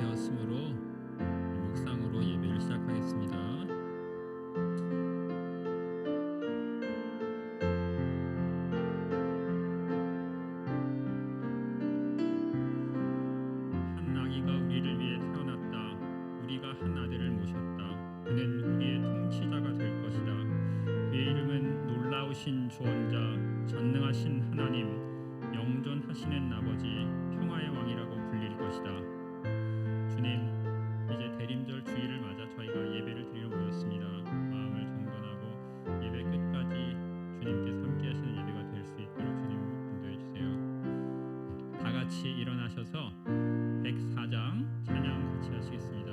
되었으므로 묵상으로 예배를 시작하겠습니다. 한 아기가 우리를 위해 태어났다. 우리가 한 아들을 모셨다. 그는 우리의 통치자가 될 것이다. 그의 이름은 놀라우신 조언자, 전능하신 하나님, 영존하시는 아버지, 평화의 왕이라고 불릴 것이다. 주님, 이제 대림절 주일을 맞아 저희가 예배를 드리러 모였습니다. 마음을 정돈하고 예배 끝까지 주님께서 함께 하시는 예배가 될 수 있도록 주님 인도해 주세요. 다 같이 일어나셔서 104장 찬양 같이 하시겠습니다.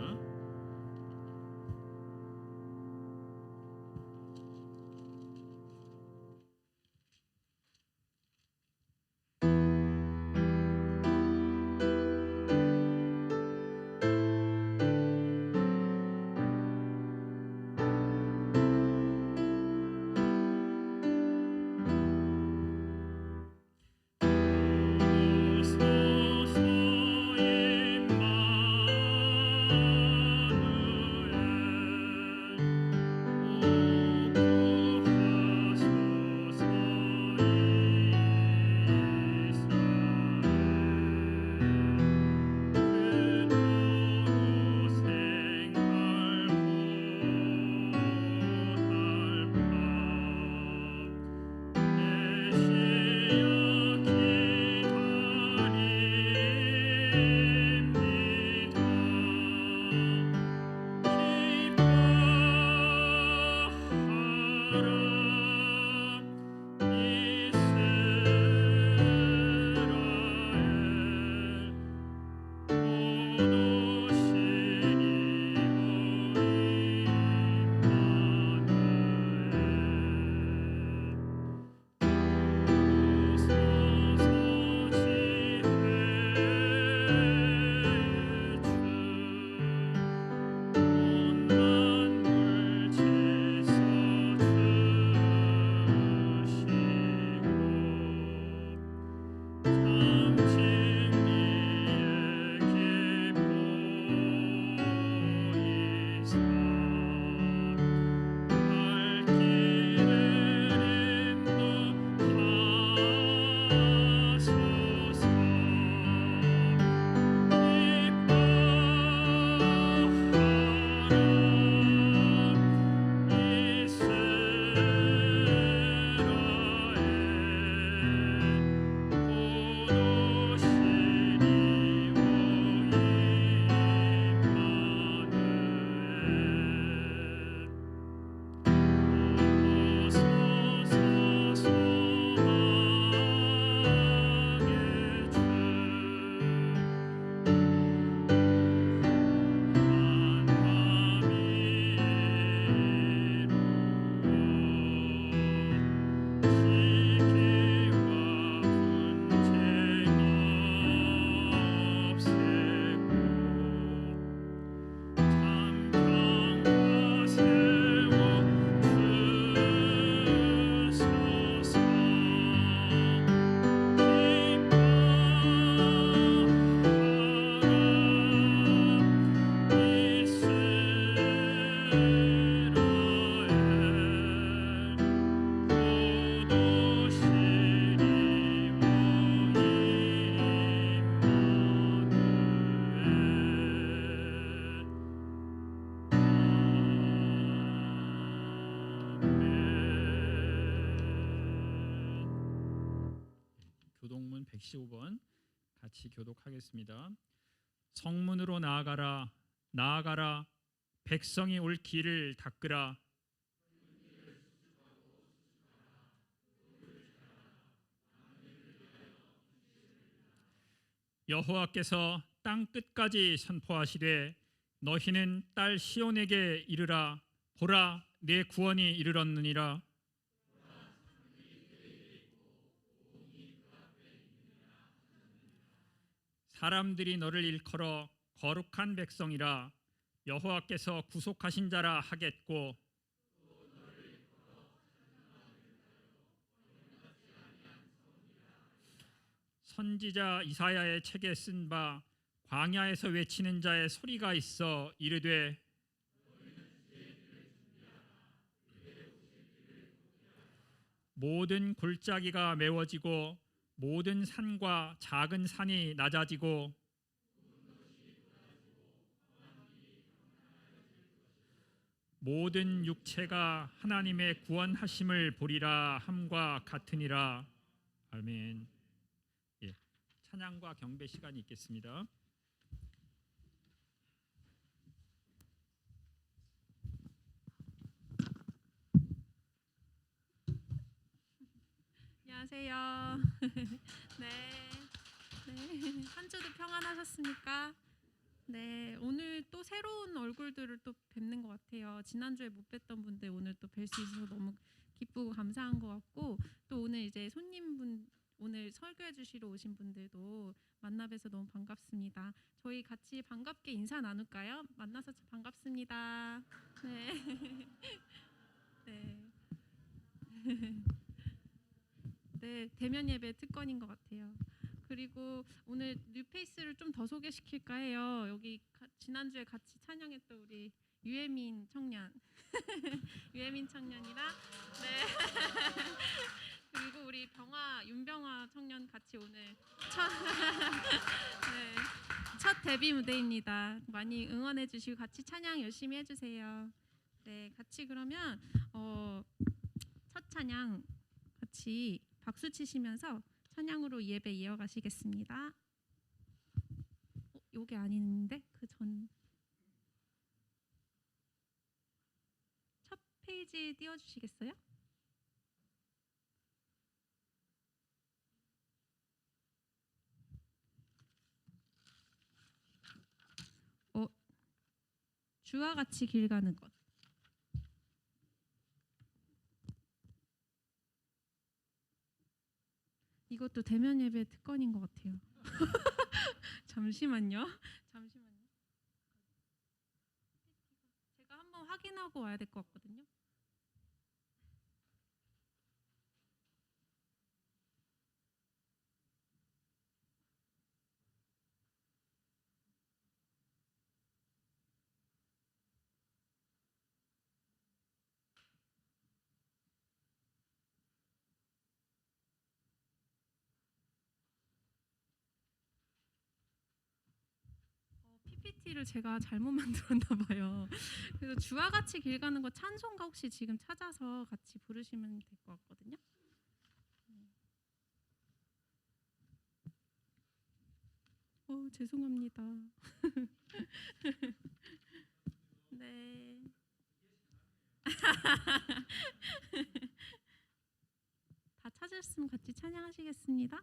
교독문 115번 같이 교독하겠습니다. 성문으로 나아가라, 나아가라, 백성이 올 길을 닦으라. 여호와께서 땅 끝까지 선포하시되 너희는 딸 시온에게 이르라. 보라, 내 구원이 이르렀느니라. 사람들이 너를 일컬어 거룩한 백성이라. 여호와께서 구속하신 자라 하겠고, 선지자 이사야의 책에 쓴 바 광야에서 외치는 자의 소리가 있어 이르되 모든 골짜기가 메워지고 모든 산과 작은 산이 낮아지고 모든 육체가 하나님의 구원하심을 보리라 함과 같으니라. 아멘. 예, 찬양과 경배 시간이 있겠습니다. 안녕하세요. 네, 네. 한 주도 평안하셨습니까? 네, 오늘 또 새로운 얼굴들을 또 뵙는 것 같아요. 지난주에 못 뵀던 분들 오늘 또 뵐 수 있어서 너무 기쁘고 감사한 것 같고, 또 오늘 이제 손님분 오늘 설교해 주시러 오신 분들도 만나 뵈서 너무 반갑습니다. 저희 같이 반갑게 인사 나눌까요? 만나서 반갑습니다. 네. 네. 네, 대면 예배 특권인 것 같아요. 그리고 오늘 뉴페이스를 좀 더 소개시킬까 해요. 여기 지난주에 같이 찬양했던 우리 유혜민 청년, 유혜민 청년이랑 네. 그리고 우리 윤병화 청년 같이 오늘 네, 첫 데뷔 무대입니다. 많이 응원해 주시고 같이 찬양 열심히 해주세요. 네, 같이 그러면 첫 찬양 같이 박수 치시면서 찬양으로 예배 이어가시겠습니다. 요게 아닌데 그 전 첫 페이지 띄워주시겠어요? 주와 같이 길 가는 것. 이것도 대면 예배 특권인 것 같아요. 잠시만요. 제가 한번 확인하고 와야 될 것 같거든요. PPT를 제가 잘못 만들었나 봐요. 그래서 주와 같이 길 가는 거 찬송가 혹시 지금 찾아서 같이 부르시면 될 것 같거든요. 죄송합니다. 네. 다 찾으셨으면 같이 찬양하시겠습니다.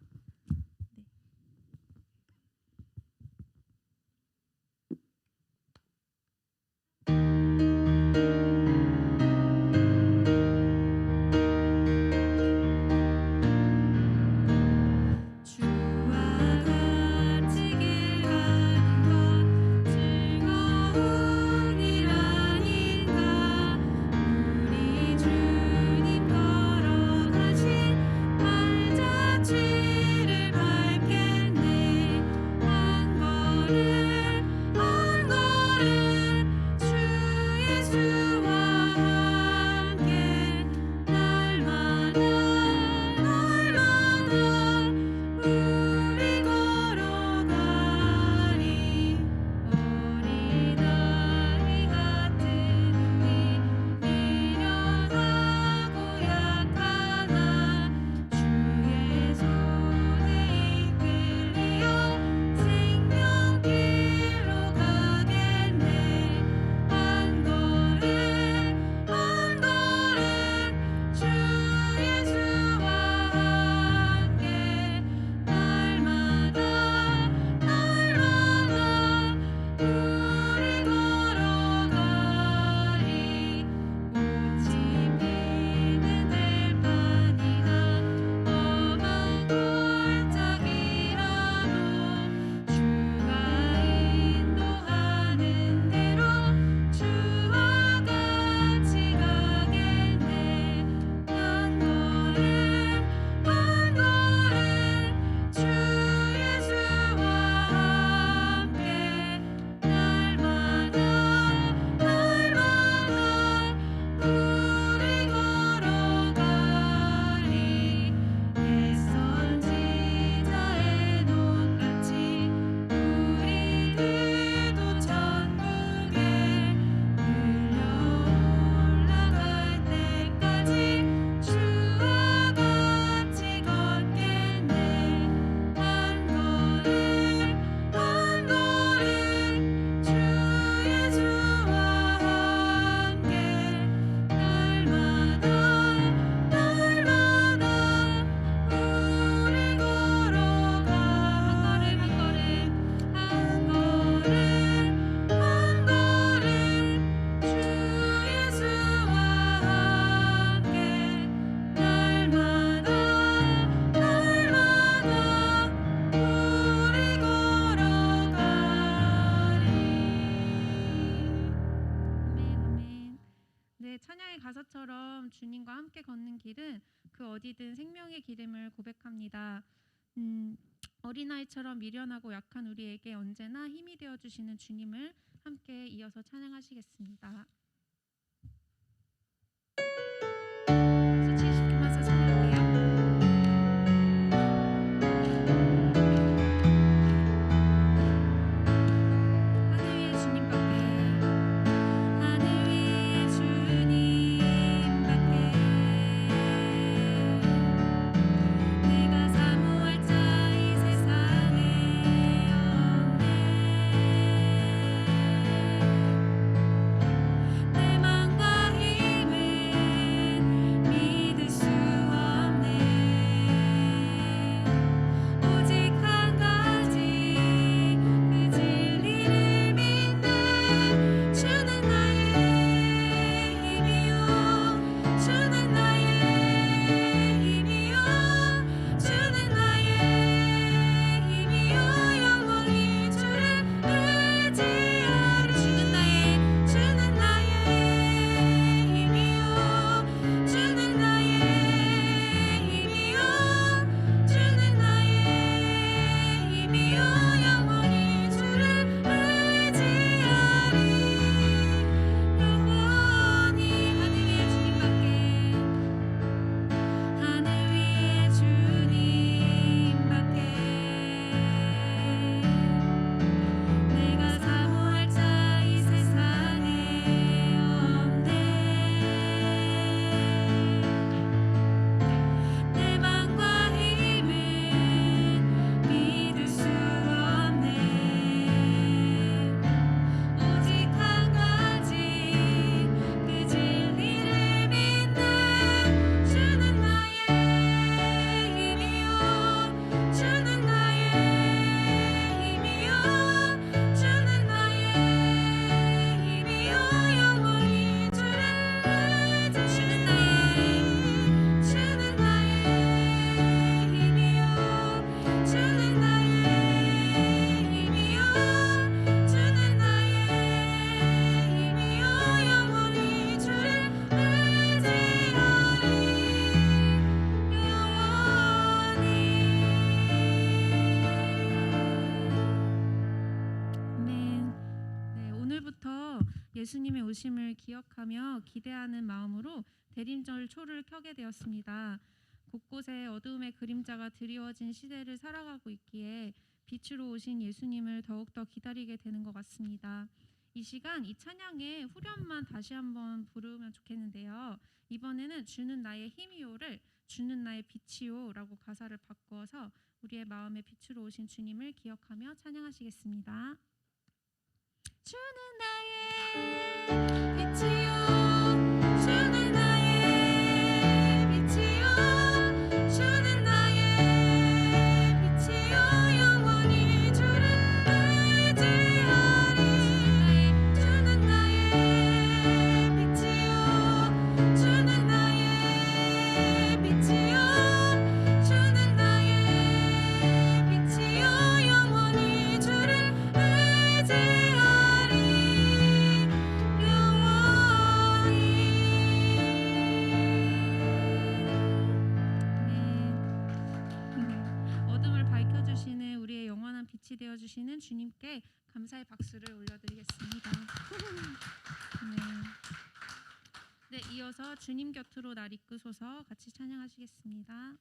주님 걸어가신 발자취 가사처럼 주님과 함께 걷는 길은 그 어디든 생명의 기름을 고백합니다. 어린아이처럼 미련하고 약한 우리에게 언제나 힘이 되어주시는 주님을 함께 이어서 찬양하시겠습니다. 박수 치시면서 찬양할게요. 하늘 위에 주님밖에 하늘 위에 주님밖에 내가 사모할 자 이 세상에 없네. 내 맘과 힘은 믿을 수 없네. 오직 한 가지 그 진리를 믿네. 주는 나의 힘이요 주는 나의 힘이요 주는 나의 힘이요 영원히 주를 의지하리. 주는 나의 힘이요 주는 나의 힘이요 주는 나의 힘이요 영원히 주를 의지하리. 영원히 하늘 위에 주님밖에 내가 사모할 자 이 세상에 없네. 내 맘과 힘은 믿을 수 없네. 오직 한 가지 그 진리를 믿네. 주는 나의 힘이요 주는 나의 힘이요 주는 나의 힘이요 영원히 주를 의지. 주는 나의 힘이요 주는 나의 힘이요 주는 나의 힘이요 영원히 주를 의지하리. 아멘. 네, 오늘부터 예수님의 오심을 기억하며 기대하는 마음으로 대림절 초를 켜게 되었습니다. 곳곳에 어두움의 그림자가 드리워진 시대를 살아가고 있기에 빛으로 오신 예수님을 더욱더 기다리게 되는 것 같습니다. 이 시간 이 찬양의 후렴만 다시 한번 부르면 좋겠는데요. 이번에는 주는 나의 힘이요를 주는 나의 빛이요라고 가사를 바꾸어서 우리의 마음의 빛으로 오신 주님을 기억하며 찬양하시겠습니다. 주는 나의 빛이요 주는 나의 빛이요 주는 나의 빛이요 영원히 주를 의지하리. 주는 나의 빛이요 주는 나의 빛이요 주는 나의 빛이요 영원히 주를 의지하리. 어둠을 밝혀주시는 우리의 영원한 빛이 되어주시는 주님께 감사의 박수를 올려드리겠습니다. 네, 이어서 주님 곁으로 날 이끄소서 같이 찬양하시겠습니다.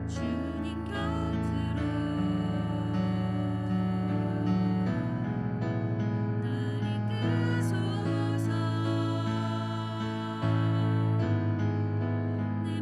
주님 곁으로 날 이끄소서. 내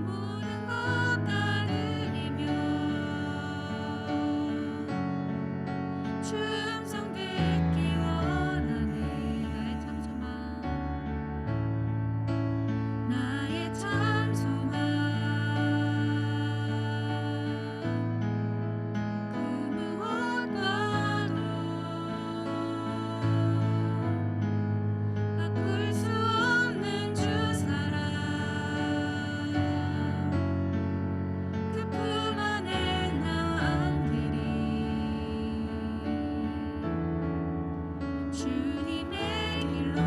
주님의 길로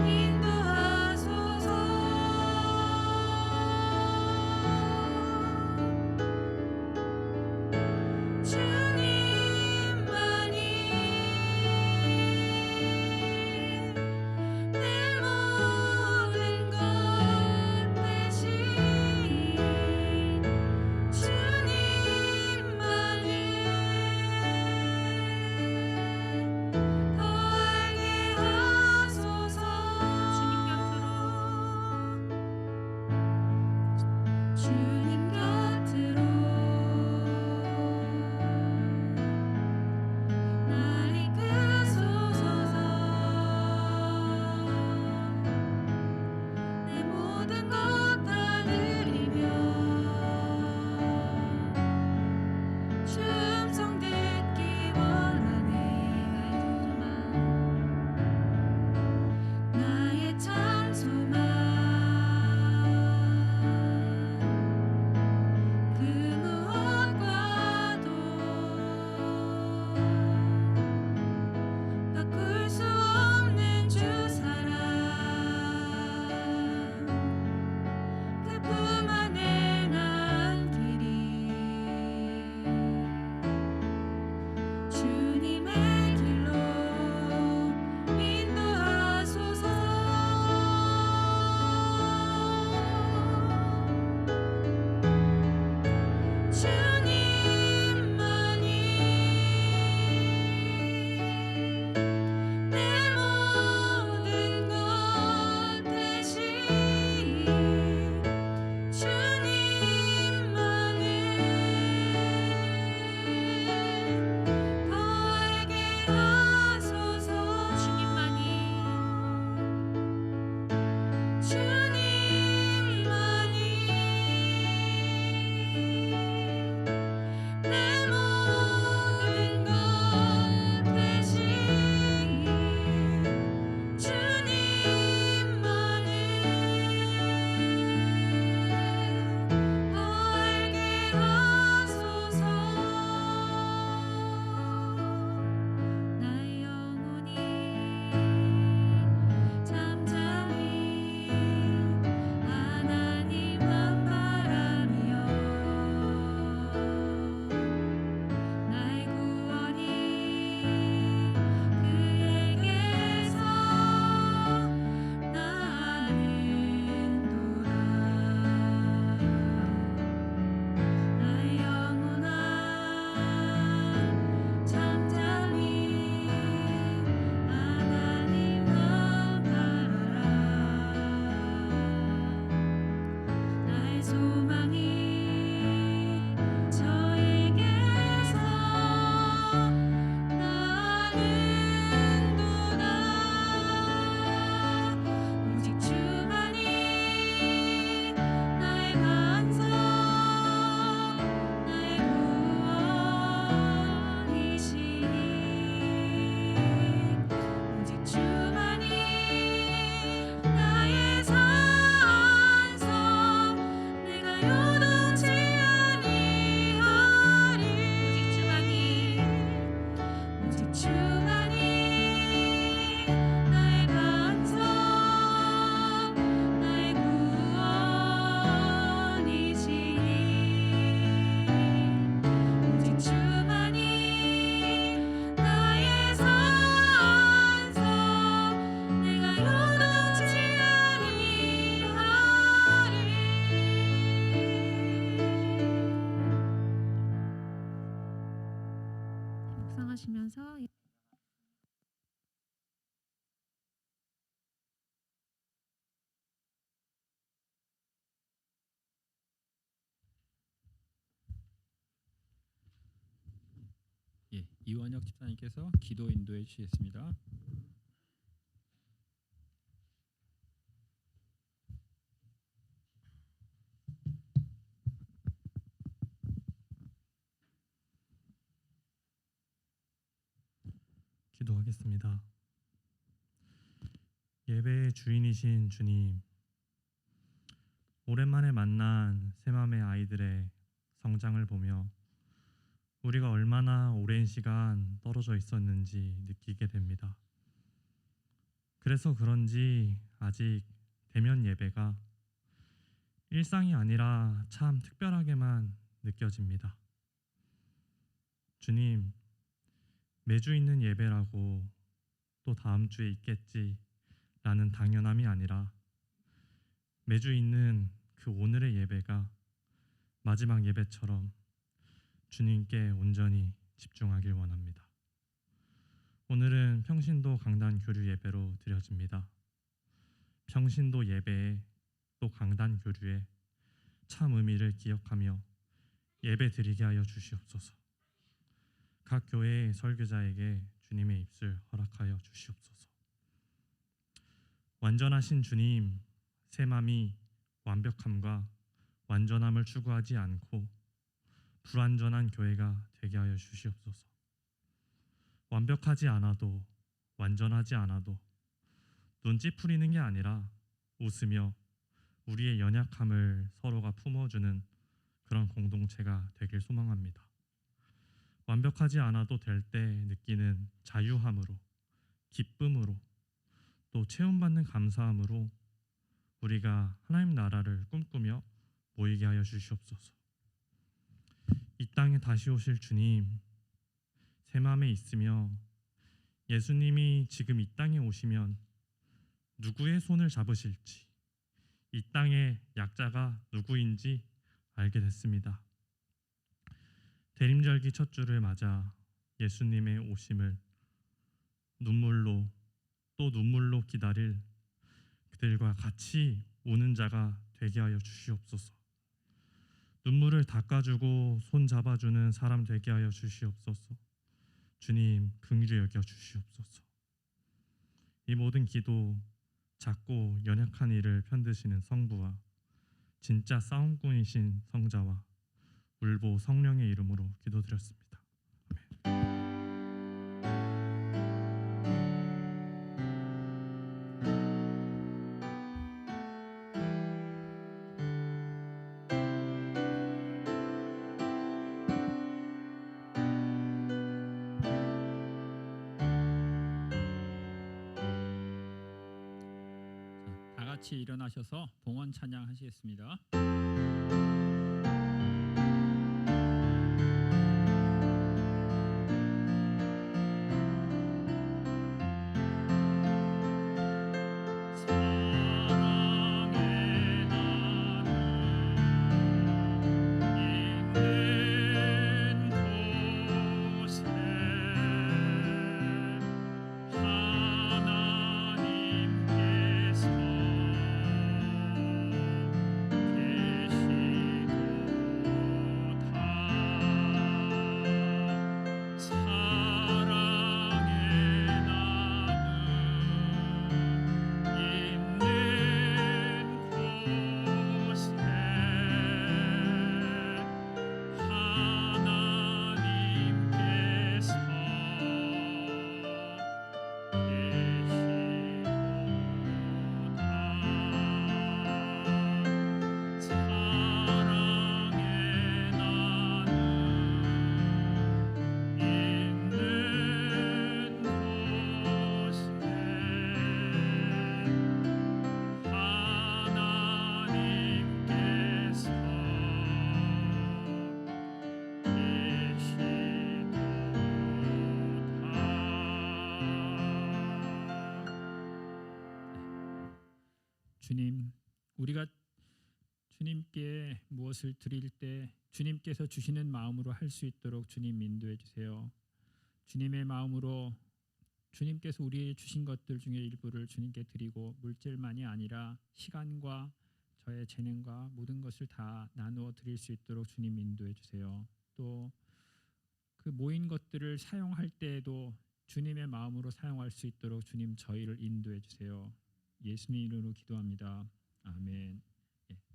인도하소서. 주님만이 내 모든 것 대신 주님만을 더 알게 하소서. 주님 곁으로 날 이끄소서. 내 모든 것 다 드리며 주 음성 듣기 원하네. 나의 참 소망 그 무엇과도 바꿀 수 없는 주 사랑 그품 안에 남기리. 주님의 길로 인도하소서. 주님만이 내 모든 것 대신 주님만을 더 알게 하소서. 주님만이 내 모든 것 대신 주님만을 더 알게 하소서. 나의 영혼이 잠잠히 하나님만 바라며 나의 구원이 그에게서 나는도다. 나의 영혼아 잠잠히 하나님만 바라라. 나의 소망이 저에게서 나는도다. 오직 주만이 나의 반석 나의 구원이시니. 오직 주만이 나의 산성 내가 요동치 아니하리. 오직 주만이 나의 반석 나의 구원이시니. 오직 주만이 나의 산성 내가 요동치 아니하리. 묵상하시면서 이완혁 집사님께서 기도 인도해 주시겠습니다. 기도하겠습니다. 예배의 주인이신 주님, 오랜만에 만난 새맘의 아이들의 성장을 보며 우리가 얼마나 오랜 시간 떨어져 있었는지 느끼게 됩니다. 그래서 그런지 아직 대면 예배가 일상이 아니라 참 특별하게만 느껴집니다. 주님, 매주 있는 예배라고 또 다음 주에 있겠지 라는 당연함이 아니라 매주 있는 그 오늘의 예배가 마지막 예배처럼 주님께 온전히 집중하길 원합니다. 오늘은 평신도 강단 교류 예배로 드려집니다. 평신도 예배에 또 강단 교류에 참 의미를 기억하며 예배 드리게 하여 주시옵소서. 각 교회의 설교자에게 주님의 입술 허락하여 주시옵소서. 완전하신 주님, 새 맘이 완벽함과 완전함을 추구하지 않고 불완전한 교회가 되게 하여 주시옵소서. 완벽하지 않아도 완전하지 않아도 눈치 풀리는 게 아니라 웃으며 우리의 연약함을 서로가 품어주는 그런 공동체가 되길 소망합니다. 완벽하지 않아도 될 때 느끼는 자유함으로, 기쁨으로, 또 체험받는 감사함으로 우리가 하나님 나라를 꿈꾸며 모이게 하여 주시옵소서. 이 땅에 다시 오실 주님, 새 마음에 있으며 예수님이 지금 이 땅에 오시면 누구의 손을 잡으실지, 이 땅의 약자가 누구인지 알게 됐습니다. 대림절기 첫 주를 맞아 예수님의 오심을 눈물로 또 눈물로 기다릴 그들과 같이 우는 자가 되게 하여 주시옵소서. 눈물을 닦아주고 손 잡아주는 사람 되게 하여 주시옵소서. 주님, 긍휼히 여겨 주시옵소서. 이 모든 기도, 작고 연약한 이를 편드시는 성부와 진짜 싸움꾼이신 성자와 울보 성령의 이름으로 기도드렸습니다. 다 같이 일어나셔서 봉헌 찬양하시겠습니다. 주님, 우리가 주님께 무엇을 드릴 때 주님께서 주시는 마음으로 할 수 있도록 주님 인도해 주세요. 주님의 마음으로 주님께서 우리에게 주신 것들 중에 일부를 주님께 드리고 물질만이 아니라 시간과 저의 재능과 모든 것을 다 나누어 드릴 수 있도록 주님 인도해 주세요. 또 그 모인 것들을 사용할 때에도 주님의 마음으로 사용할 수 있도록 주님 저희를 인도해 주세요. 예수님 이름으로 기도합니다. 아멘.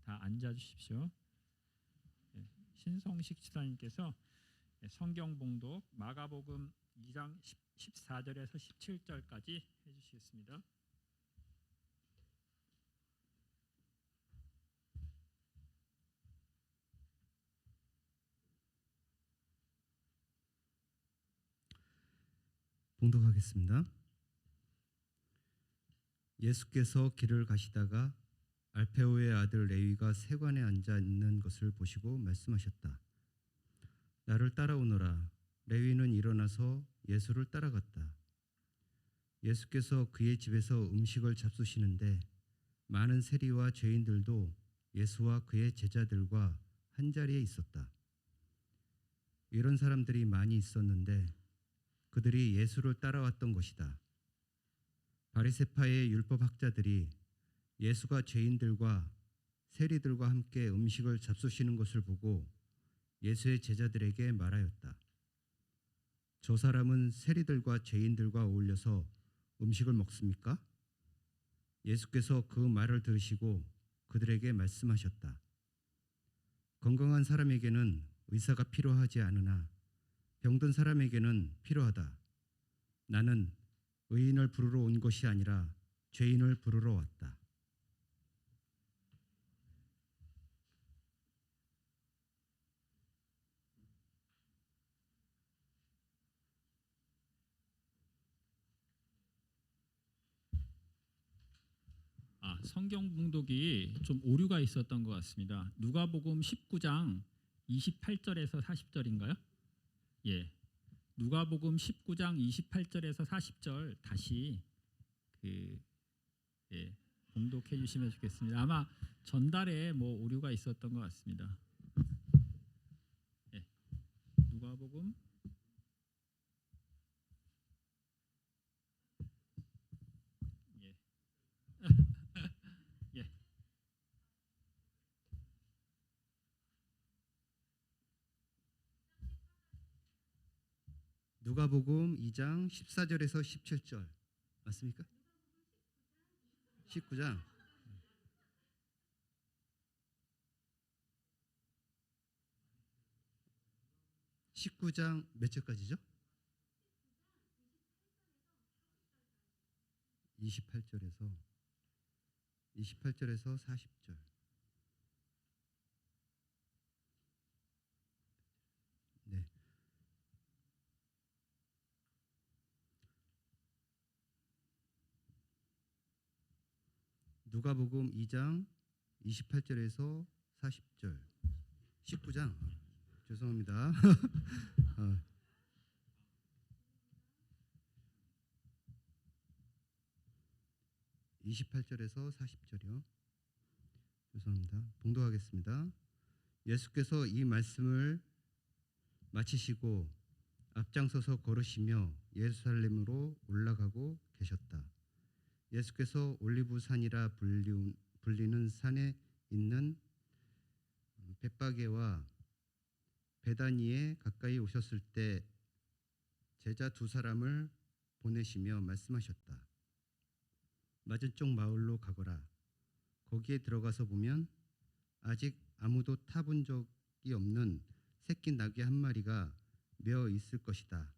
다 앉아 주십시오. 신성식 지사님께서 성경 봉독 마가복음 2장 14절에서 17절까지 해주시겠습니다. 봉독하겠습니다. 예수께서 길을 가시다가 알페오의 아들 레위가 세관에 앉아 있는 것을 보시고 말씀하셨다. 나를 따라오너라. 레위는 일어나서 예수를 따라갔다. 예수께서 그의 집에서 음식을 잡수시는데 많은 세리와 죄인들도 예수와 그의 제자들과 한자리에 있었다. 이런 사람들이 많이 있었는데 그들이 예수를 따라왔던 것이다. 바리새파의 율법학자들이 예수가 죄인들과 세리들과 함께 음식을 잡수시는 것을 보고 예수의 제자들에게 말하였다. 저 사람은 세리들과 죄인들과 어울려서 음식을 먹습니까? 예수께서 그 말을 들으시고 그들에게 말씀하셨다. 건강한 사람에게는 의사가 필요하지 않으나 병든 사람에게는 필요하다. 나는 의인을 부르러 온 것이 아니라 죄인을 부르러 왔다. 성경 봉독이 좀 오류가 있었던 것 같습니다. 누가복음 19장 28절에서 40절인가요? 예. 누가복음 19장 28절에서 40절 다시 봉독해 주시면 좋겠습니다. 아마 전달에 뭐 오류가 있었던 것 같습니다. 예. 누가복음 예. 예. 누가복음 2장 14절에서 17절 맞습니까? 19장 19장 몇 절까지죠? 28절에서 40절. 네. 누가복음 2장 28절에서 40절. 19장. 죄송합니다. 28절에서 40절이요. 죄송합니다. 봉독하겠습니다. 예수께서 이 말씀을 마치시고 앞장서서 걸으시며 예루살렘으로 올라가고 계셨다. 예수께서 올리브산이라 불리는 산에 있는 벳바게와 베다니에 가까이 오셨을 때 제자 두 사람을 보내시며 말씀하셨다. 맞은쪽 마을로 가거라. 거기에 들어가서 보면 아직 아무도 타본 적이 없는 새끼 나귀 한 마리가 메어 있을 것이다.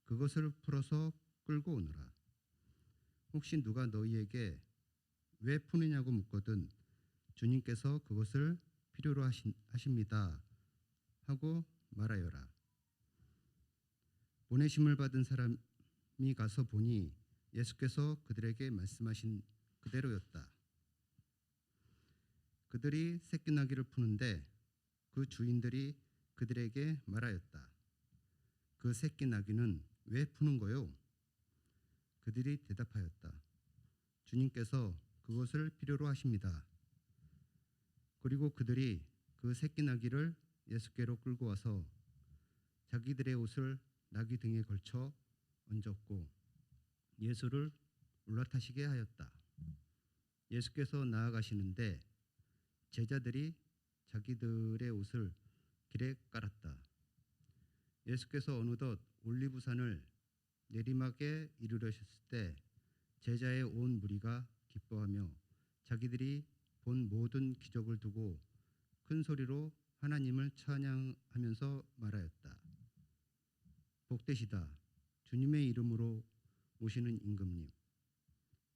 그것을 풀어서 끌고 오너라. 혹시 누가 너희에게 왜 푸느냐고 묻거든 주님께서 그것을 필요로 하십니다 하고 말하여라. 보내심을 받은 사람이 가서 보니 예수께서 그들에게 말씀하신 그대로였다. 그들이 새끼 나귀를 푸는데 그 주인들이 그들에게 말하였다. 그 새끼 나귀는 왜 푸는 거요? 그들이 대답하였다. 주님께서 그것을 필요로 하십니다. 그리고 그들이 그 새끼 나귀를 예수께로 끌고 와서 자기들의 옷을 나귀 등에 걸쳐 얹었고 예수를 올라타시게 하였다. 예수께서 나아가시는데 제자들이 자기들의 옷을 길에 깔았다. 예수께서 어느덧 올리브산을 내리막에 이르러셨을 때 제자의 온 무리가 기뻐하며 자기들이 본 모든 기적을 두고 큰 소리로 하나님을 찬양하면서 말하였다. 복되시다. 주님의 이름으로 오시는 임금님.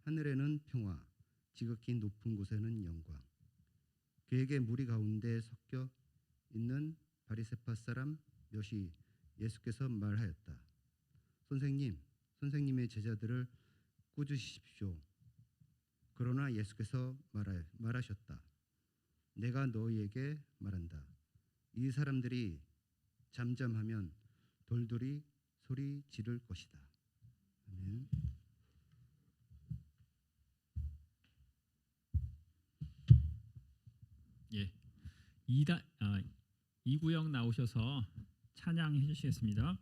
하늘에는 평화, 지극히 높은 곳에는 영광. 그에게 무리 가운데 섞여 있는 바리새파 사람 몇이 예수께서 말하였다. 선생님, 선생님의 제자들을 꾸짖으십시오. 그러나 예수께서 말하셨다. 내가 너희에게 말한다. 이 사람들이 잠잠하면 돌들이 소리 지를 것이다. 아멘. 예, 이구영 나오셔서 찬양해 주시겠습니다.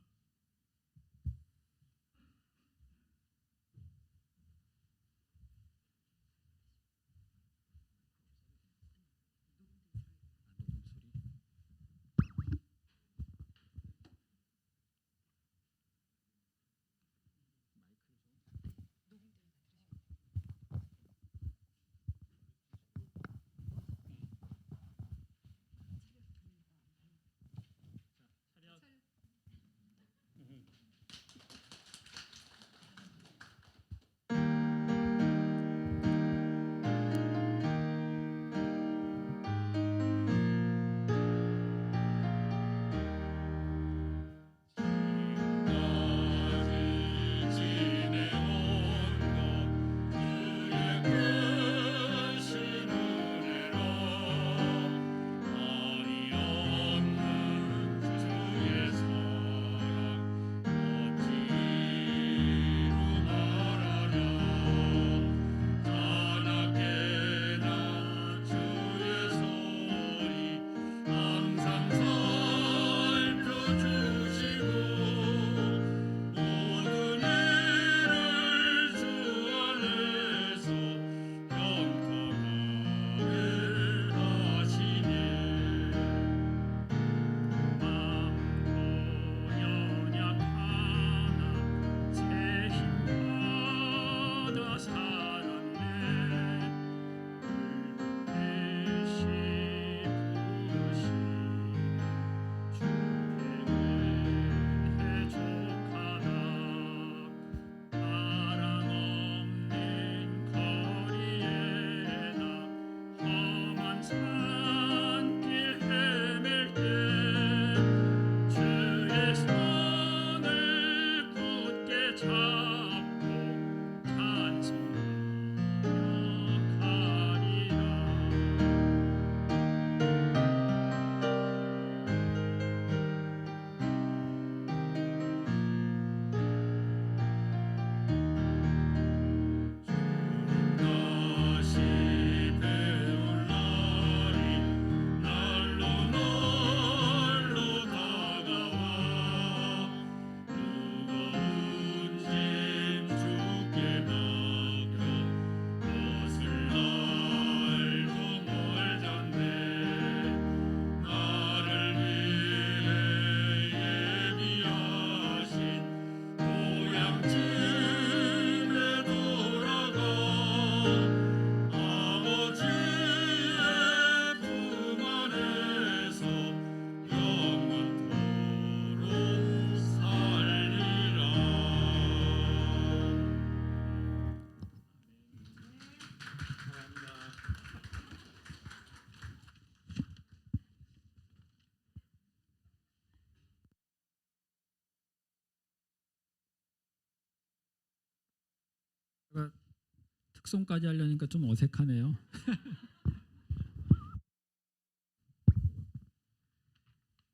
특송까지 하려니까 좀 어색하네요.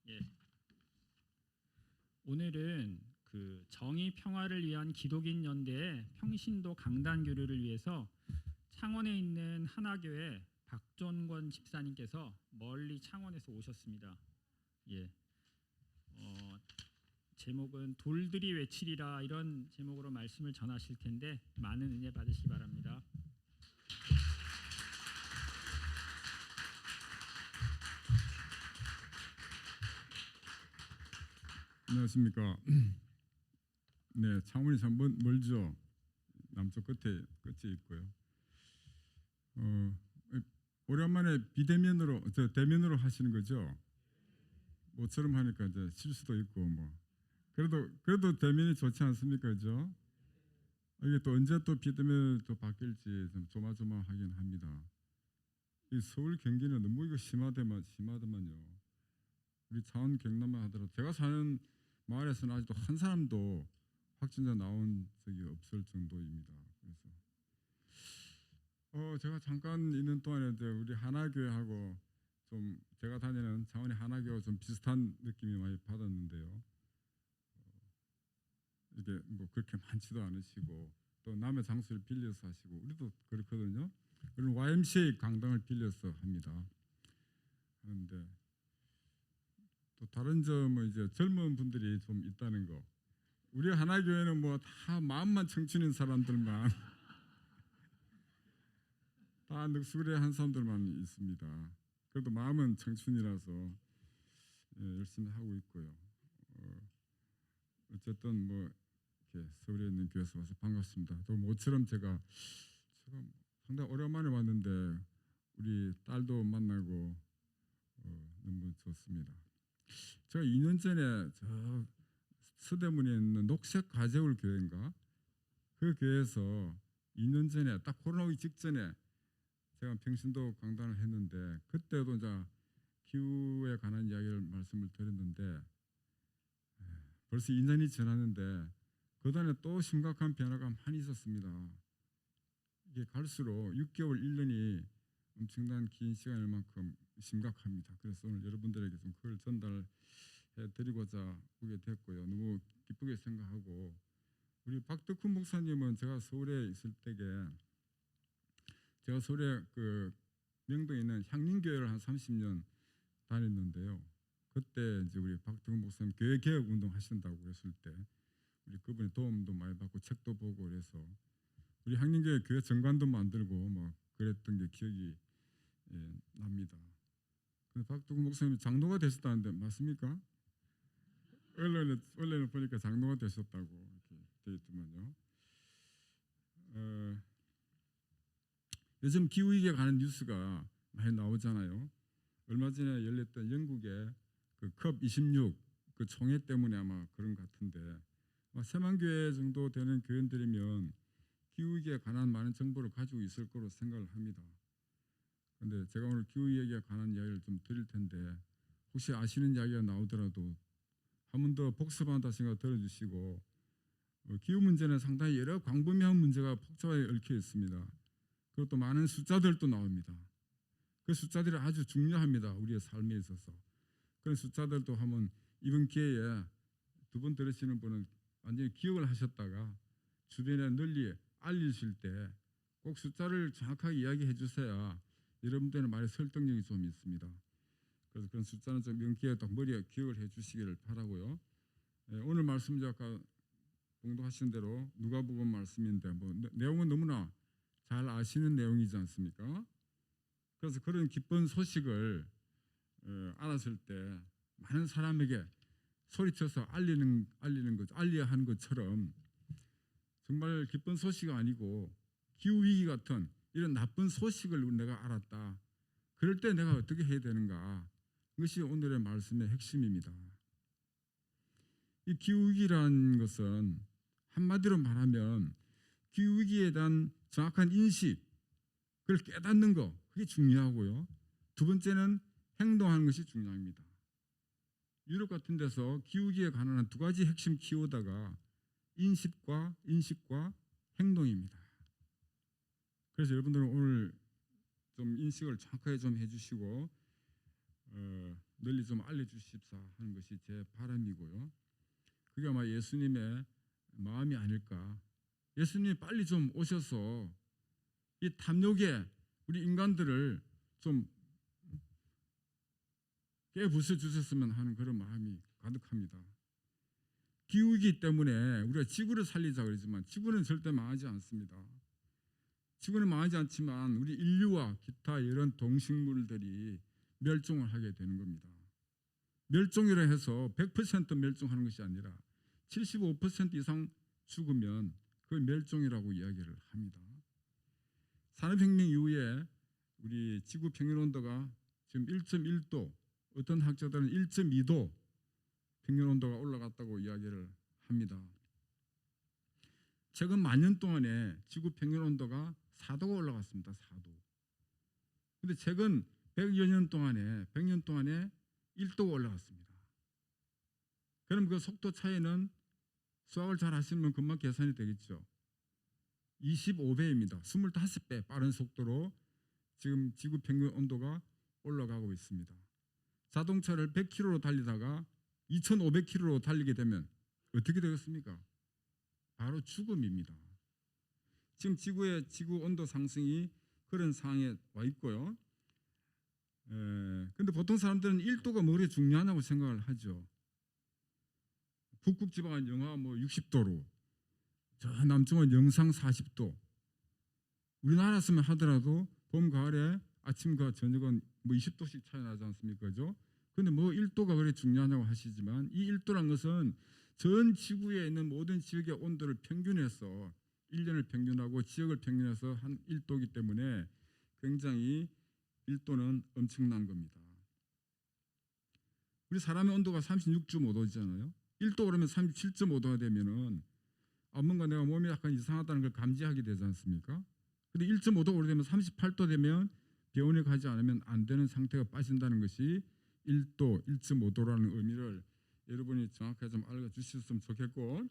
예, 오늘은 그 정의 평화를 위한 기독인 연대의 평신도 강단 교류를 위해서 창원에 있는 하나교회 박존권 집사님께서 멀리 창원에서 오셨습니다. 예, 제목은 돌들이 외치리라, 이런 제목으로 말씀을 전하실 텐데 많은 은혜 받으시기 바랍니다. 안녕하십니까. 네, 창원이 참 멀죠. 남쪽 끝에 있고요. 오랜만에 비대면으로 대면으로 하시는 거죠. 모처럼 하니까 이제 실수도 있고 뭐 그래도 대면이 좋지 않습니까, 그죠? 이게 또 언제 또 비대면으로 또 바뀔지 좀 조마조마하긴 합니다. 이 서울 경기는 너무 이거 심하더만요. 우리 창원 경남만 하더라도 제가 사는 마을에서는 아직도 한 사람도 확진자 나온 적이 없을 정도입니다. 그래서 제가 잠깐 있는 동안에 이제 우리 하나교회하고 좀 제가 다니는 창원의 하나교회와 좀 비슷한 느낌이 많이 받았는데요. 이게 뭐 그렇게 많지도 않으시고 또 남의 장소를 빌려서 하시고 우리도 그렇거든요. 우리는 YMCA 강당을 빌려서 합니다. 그런데 또 다른 점은 이제 젊은 분들이 좀 있다는 거. 우리 하나교회는 뭐 다 마음만 청춘인 사람들만 다 늑수그레 한 사람들만 있습니다. 그래도 마음은 청춘이라서 열심히 하고 있고요. 어쨌든 뭐 이렇게 서울에 있는 교회에서 와서 반갑습니다. 또 모처럼 제가 상당히 오랜만에 왔는데 우리 딸도 만나고 너무 좋습니다. 제가 2년 전에 저 서대문에 있는 녹색 가재울 교회인가 그 교회에서 2년 전에 딱 코로나 오기 직전에 제가 평신도 강단을 했는데 그때도 이제 기후에 관한 이야기를 말씀을 드렸는데 벌써 2년이 지났는데 그다음에 또 심각한 변화가 많이 있었습니다. 이게 갈수록 6개월, 1년이 엄청난 긴 시간일 만큼 심각합니다. 그래서 오늘 여러분들에게 좀 그걸 전달해 드리고자 오게 됐고요. 너무 기쁘게 생각하고 우리 박덕훈 목사님은 제가 서울에 있을 때에 제가 서울에 그 명동에 있는 향림교회를 한 30년 다녔는데요. 그때 이제 우리 박덕훈 목사님 교회 개혁 운동 하신다고 했을 때 우리 그분의 도움도 많이 받고 책도 보고 그래서 우리 향림교회 교회 정관도 만들고 뭐 그랬던 게 기억이 납니다. 근데 박덕훈 목사님이 장로가 되셨다는데 맞습니까? 원래는 보니까 장로가 되셨다고 이렇게 되어 있더만요. 요즘 기후위기에 관한 뉴스가 많이 나오잖아요. 얼마 전에 열렸던 영국의 그 COP26 그 총회 때문에 아마 그런 것 같은데 3만 교회 정도 되는 교인들이면 기후위기에 관한 많은 정보를 가지고 있을 거로 생각을 합니다. 그런데 제가 오늘 기후위기에 관한 이야기를 좀 드릴 텐데 혹시 아시는 이야기가 나오더라도 한 번 더 복습한다 생각 들어주시고 기후 문제는 상당히 여러 광범위한 문제가 복잡하게 얽혀 있습니다. 그리고 또 많은 숫자들도 나옵니다. 그 숫자들이 아주 중요합니다. 우리의 삶에 있어서. 그런 숫자들도 한번 이번 기회에 두 번 들으시는 분은 완전히 기억을 하셨다가 주변에 널리 알리실 때 꼭 숫자를 정확하게 이야기해 주셔야 여러분들은 많이 설득력이 좀 있습니다. 그래서 그런 숫자는 좀 이번 기회에 딱 머리에 기억을 해 주시기를 바라고요. 오늘 말씀도 아까 공동하신 대로 누가복음 말씀인데 뭐 내용은 너무나 잘 아시는 내용이지 않습니까? 그래서 그런 기쁜 소식을 알았을 때 많은 사람에게 소리쳐서 알리는 것, 알려야 하는 것처럼 정말 기쁜 소식이 아니고 기후 위기 같은 이런 나쁜 소식을 내가 알았다. 그럴 때 내가 어떻게 해야 되는가? 이것이 오늘의 말씀의 핵심입니다. 이 기후 위기라는 것은 한마디로 말하면 기후 위기에 대한 정확한 인식, 그걸 깨닫는 거 그게 중요하고요. 두 번째는 행동하는 것이 중요합니다. 유럽 같은 데서 기후위기에 관한 두 가지 핵심 키워드가 인식과 행동입니다. 그래서 여러분들은 오늘 좀 인식을 정확하게 좀 해주시고 널리 좀 알려주십사 하는 것이 제 바람이고요. 그게 아마 예수님의 마음이 아닐까. 예수님이 빨리 좀 오셔서 이 탐욕에 우리 인간들을 좀 깨부숴 주셨으면 하는 그런 마음이 가득합니다. 기후이기 때문에 우리가 지구를 살리자 그러지만 지구는 절대 망하지 않습니다. 지구는 망하지 않지만 우리 인류와 기타 이런 동식물들이 멸종을 하게 되는 겁니다. 멸종이라 해서 100% 멸종하는 것이 아니라 75% 이상 죽으면 그 멸종이라고 이야기를 합니다. 산업혁명 이후에 우리 지구 평균 온도가 지금 1.1도, 어떤 학자들은 1.2도 평균 온도가 올라갔다고 이야기를 합니다. 최근 만 년 동안에 지구 평균 온도가 4도가 올라갔습니다. 4도. 근데 최근 100여 년 동안에 100년 동안에 1도가 올라갔습니다. 그럼 그 속도 차이는 수학을 잘 하시면 금방 계산이 되겠죠. 25배입니다. 25배 빠른 속도로 지금 지구 평균 온도가 올라가고 있습니다. 자동차를 100km로 달리다가 2,500km로 달리게 되면 어떻게 되겠습니까? 바로 죽음입니다. 지금 지구의 지구 온도 상승이 그런 상황에 와 있고요. 근데 보통 사람들은 1도가 뭐 그렇게 중요하냐고 생각을 하죠. 북극 지방은 영하 뭐 60도로, 저 남쪽은 영상 40도. 우리나라였으면 하더라도 봄 가을에 아침과 저녁은 뭐 20도씩 차이 나지 않습니까? 그죠? 근데 뭐 1도가 그렇게 중요하냐고 하시지만 이 1도란 것은 전 지구에 있는 모든 지역의 온도를 평균해서 1년을 평균하고 지역을 평균해서 한 1도이기 때문에 굉장히 1도는 엄청난 겁니다. 우리 사람의 온도가 36.5도잖아요. 1도 그러면 37.5도가 되면은 뭔가 내가 몸이 약간 이상하다는 걸 감지하게 되지 않습니까? 근데 1.5도 오래되면 38도 되면 병원에 가지 않으면 안 되는 상태가 빠진다는 것이 1도, 1.5도라는 의미를 여러분이 정확하게 좀 알아주셨으면 좋겠고,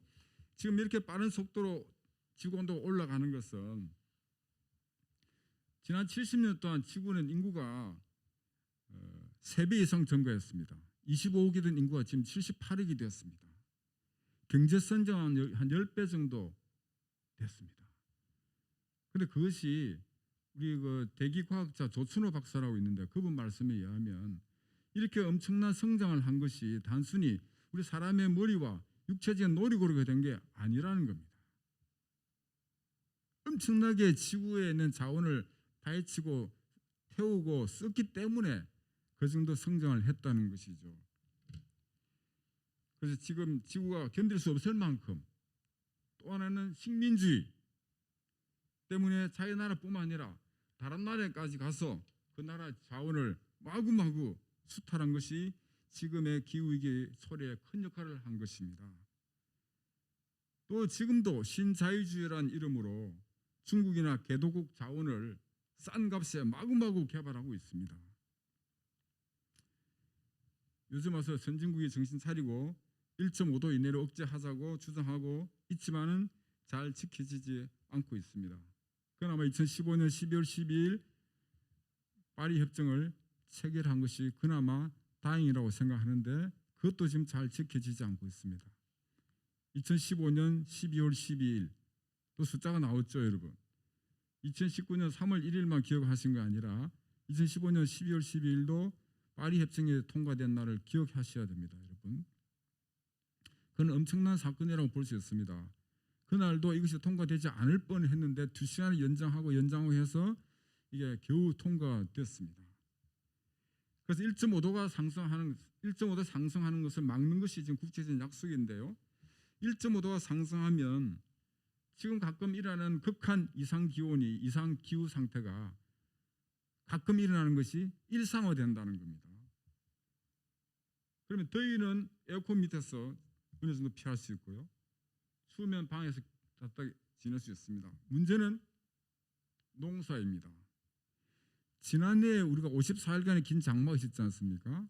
지금 이렇게 빠른 속도로 지구 온도가 올라가는 것은 지난 70년 동안 지구는 인구가 3배 이상 증가했습니다. 25억이던 인구가 지금 78억이 되었습니다. 경제 성장은 한 10배 정도 됐습니다. 그런데 그것이 우리 그 대기과학자 조춘호 박사라고 있는데 그분 말씀에 의하면 이렇게 엄청난 성장을 한 것이 단순히 우리 사람의 머리와 육체적인 노력으로 된 게 아니라는 겁니다. 엄청나게 지구에 있는 자원을 파헤치고 태우고 썼기 때문에 그 정도 성장을 했다는 것이죠. 그래서 지금 지구가 견딜 수 없을 만큼, 또 하나는 식민주의 때문에 자기 나라뿐만 아니라 다른 나라에까지 가서 그 나라 자원을 마구마구 수탈한 것이 지금의 기후위기 소리에 큰 역할을 한 것입니다. 또 지금도 신자유주의라는 이름으로 중국이나 개도국 자원을 싼 값에 마구마구 개발하고 있습니다. 요즘 와서 선진국이 정신 차리고 1.5도 이내로 억제하자고 주장하고 있지만은 잘 지켜지지 않고 있습니다. 그나마 2015년 12월 12일 파리 협정을 체결한 것이 그나마 다행이라고 생각하는데 그것도 지금 잘 지켜지지 않고 있습니다. 2015년 12월 12일 또 숫자가 나왔죠, 여러분. 2019년 3월 1일만 기억하신 거 아니라 2015년 12월 12일도 파리 협정이 통과된 날을 기억하셔야 됩니다, 여러분. 그건 엄청난 사건이라고 볼 수 있습니다. 그날도 이것이 통과되지 않을 뻔했는데 2시간을 연장하고 해서 이게 겨우 통과됐습니다. 그래서 1.5도 상승하는 것을 막는 것이 지금 국제적인 약속인데요. 1.5도가 상승하면 지금 가끔 일어나는 극한 이상 기후 상태가 가끔 일어나는 것이 일상화된다는 겁니다. 그러면 더위는 에어컨 밑에서 어느 정도 피할 수 있고요. 추우면 방에서 답답하게 지낼 수 있습니다. 문제는 농사입니다. 지난해에 우리가 54일간의 긴 장마가 있었지 않습니까?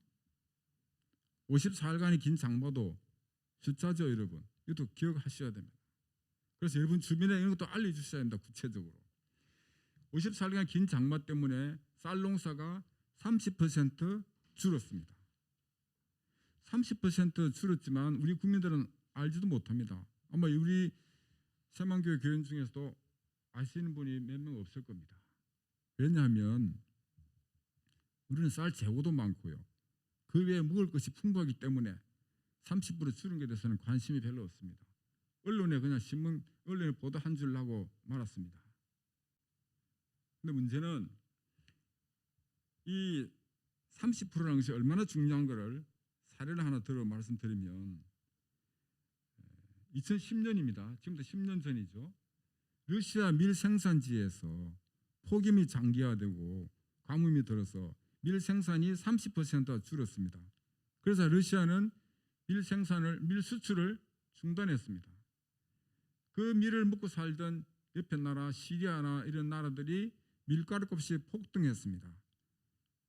54일간의 긴 장마도 숫자죠, 여러분. 이것도 기억하셔야 됩니다. 그래서 여러분 주변에 이런 것도 알려주셔야 됩니다. 구체적으로. 54일간 긴 장마 때문에 쌀 농사가 30% 줄었습니다. 30% 줄었지만 우리 국민들은 알지도 못합니다. 아마 우리 새만교회 교인 중에서도 아시는 분이 몇 명 없을 겁니다. 왜냐하면 우리는 쌀 재고도 많고요. 그 외에 먹을 것이 풍부하기 때문에 30% 줄은 것에 대해서는 관심이 별로 없습니다. 언론에 그냥 언론에 보도 한 줄 나고 말았습니다. 근데 문제는 이 30%라는 것이 얼마나 중요한 것을 사례를 하나 들어 말씀드리면 2010년입니다. 지금부터 10년 전이죠. 러시아 밀 생산지에서 폭염이 장기화되고 가뭄이 들어서 밀 생산이 30% 줄었습니다. 그래서 러시아는 밀 수출을 중단했습니다. 그 밀을 먹고 살던 옆에 나라 시리아나 이런 나라들이 밀가루 값이 폭등했습니다.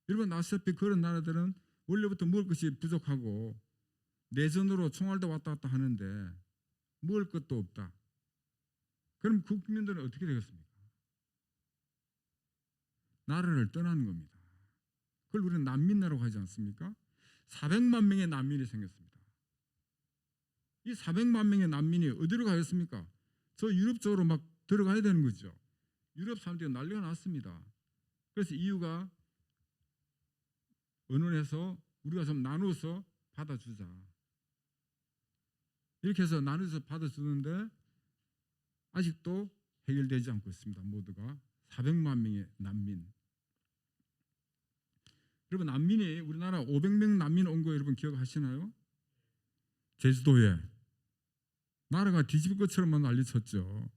여러분 아시다시피 그런 나라들은 원래부터 먹을 것이 부족하고 내전으로 총알도 왔다 갔다 하는데 먹을 것도 없다. 그럼 그 국민들은 어떻게 되겠습니까? 나라를 떠나는 겁니다. 그걸 우리는 난민나라고 하지 않습니까? 400만 명의 난민이 생겼습니다. 이 400만 명의 난민이 어디로 가겠습니까? 저 유럽 쪽으로 막 들어가야 되는 거죠. 유럽 사람들이 난리가 났습니다. 그래서 EU가 언론에서 우리가 좀 나눠서 받아주자. 이렇게 해서 나눠서 받아주는데 아직도 해결되지 않고 있습니다. 모두가 400만 명의 난민. 여러분 난민이 우리나라 500명 난민 온 거 여러분 기억하시나요? 제주도에 나라가 뒤집을 것처럼만 난리쳤죠.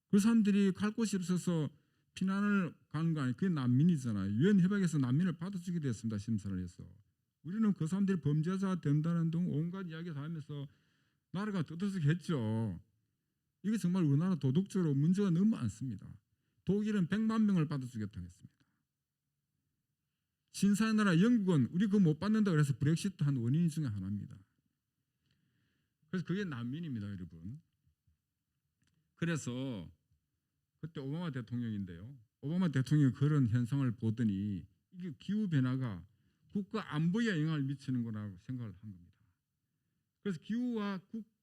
그 사람들이 갈 곳이 없어서 피난을 가는 거 아니에요. 그게 난민이잖아요. 유엔 협약에서 난민을 받아주게 됐습니다. 심사를 해서. 우리는 그 사람들이 범죄자가 된다는 등 온갖 이야기 다 하면서 나라가 떠들썩했죠. 이게 정말 우리나라 도덕적으로 문제가 너무 많습니다. 독일은 100만 명을 받아주겠다고 했습니다. 신사의 나라 영국은 우리 그거 못 받는다 그래서 브렉시트 한 원인 중에 하나입니다. 그래서 그게 난민입니다, 여러분. 그래서 그때 오바마 대통령인데요. 오바마 대통령이 그런 현상을 보더니 이게 기후 변화가 국가 안보에 영향을 미치는 거라고 생각을 한 겁니다. 그래서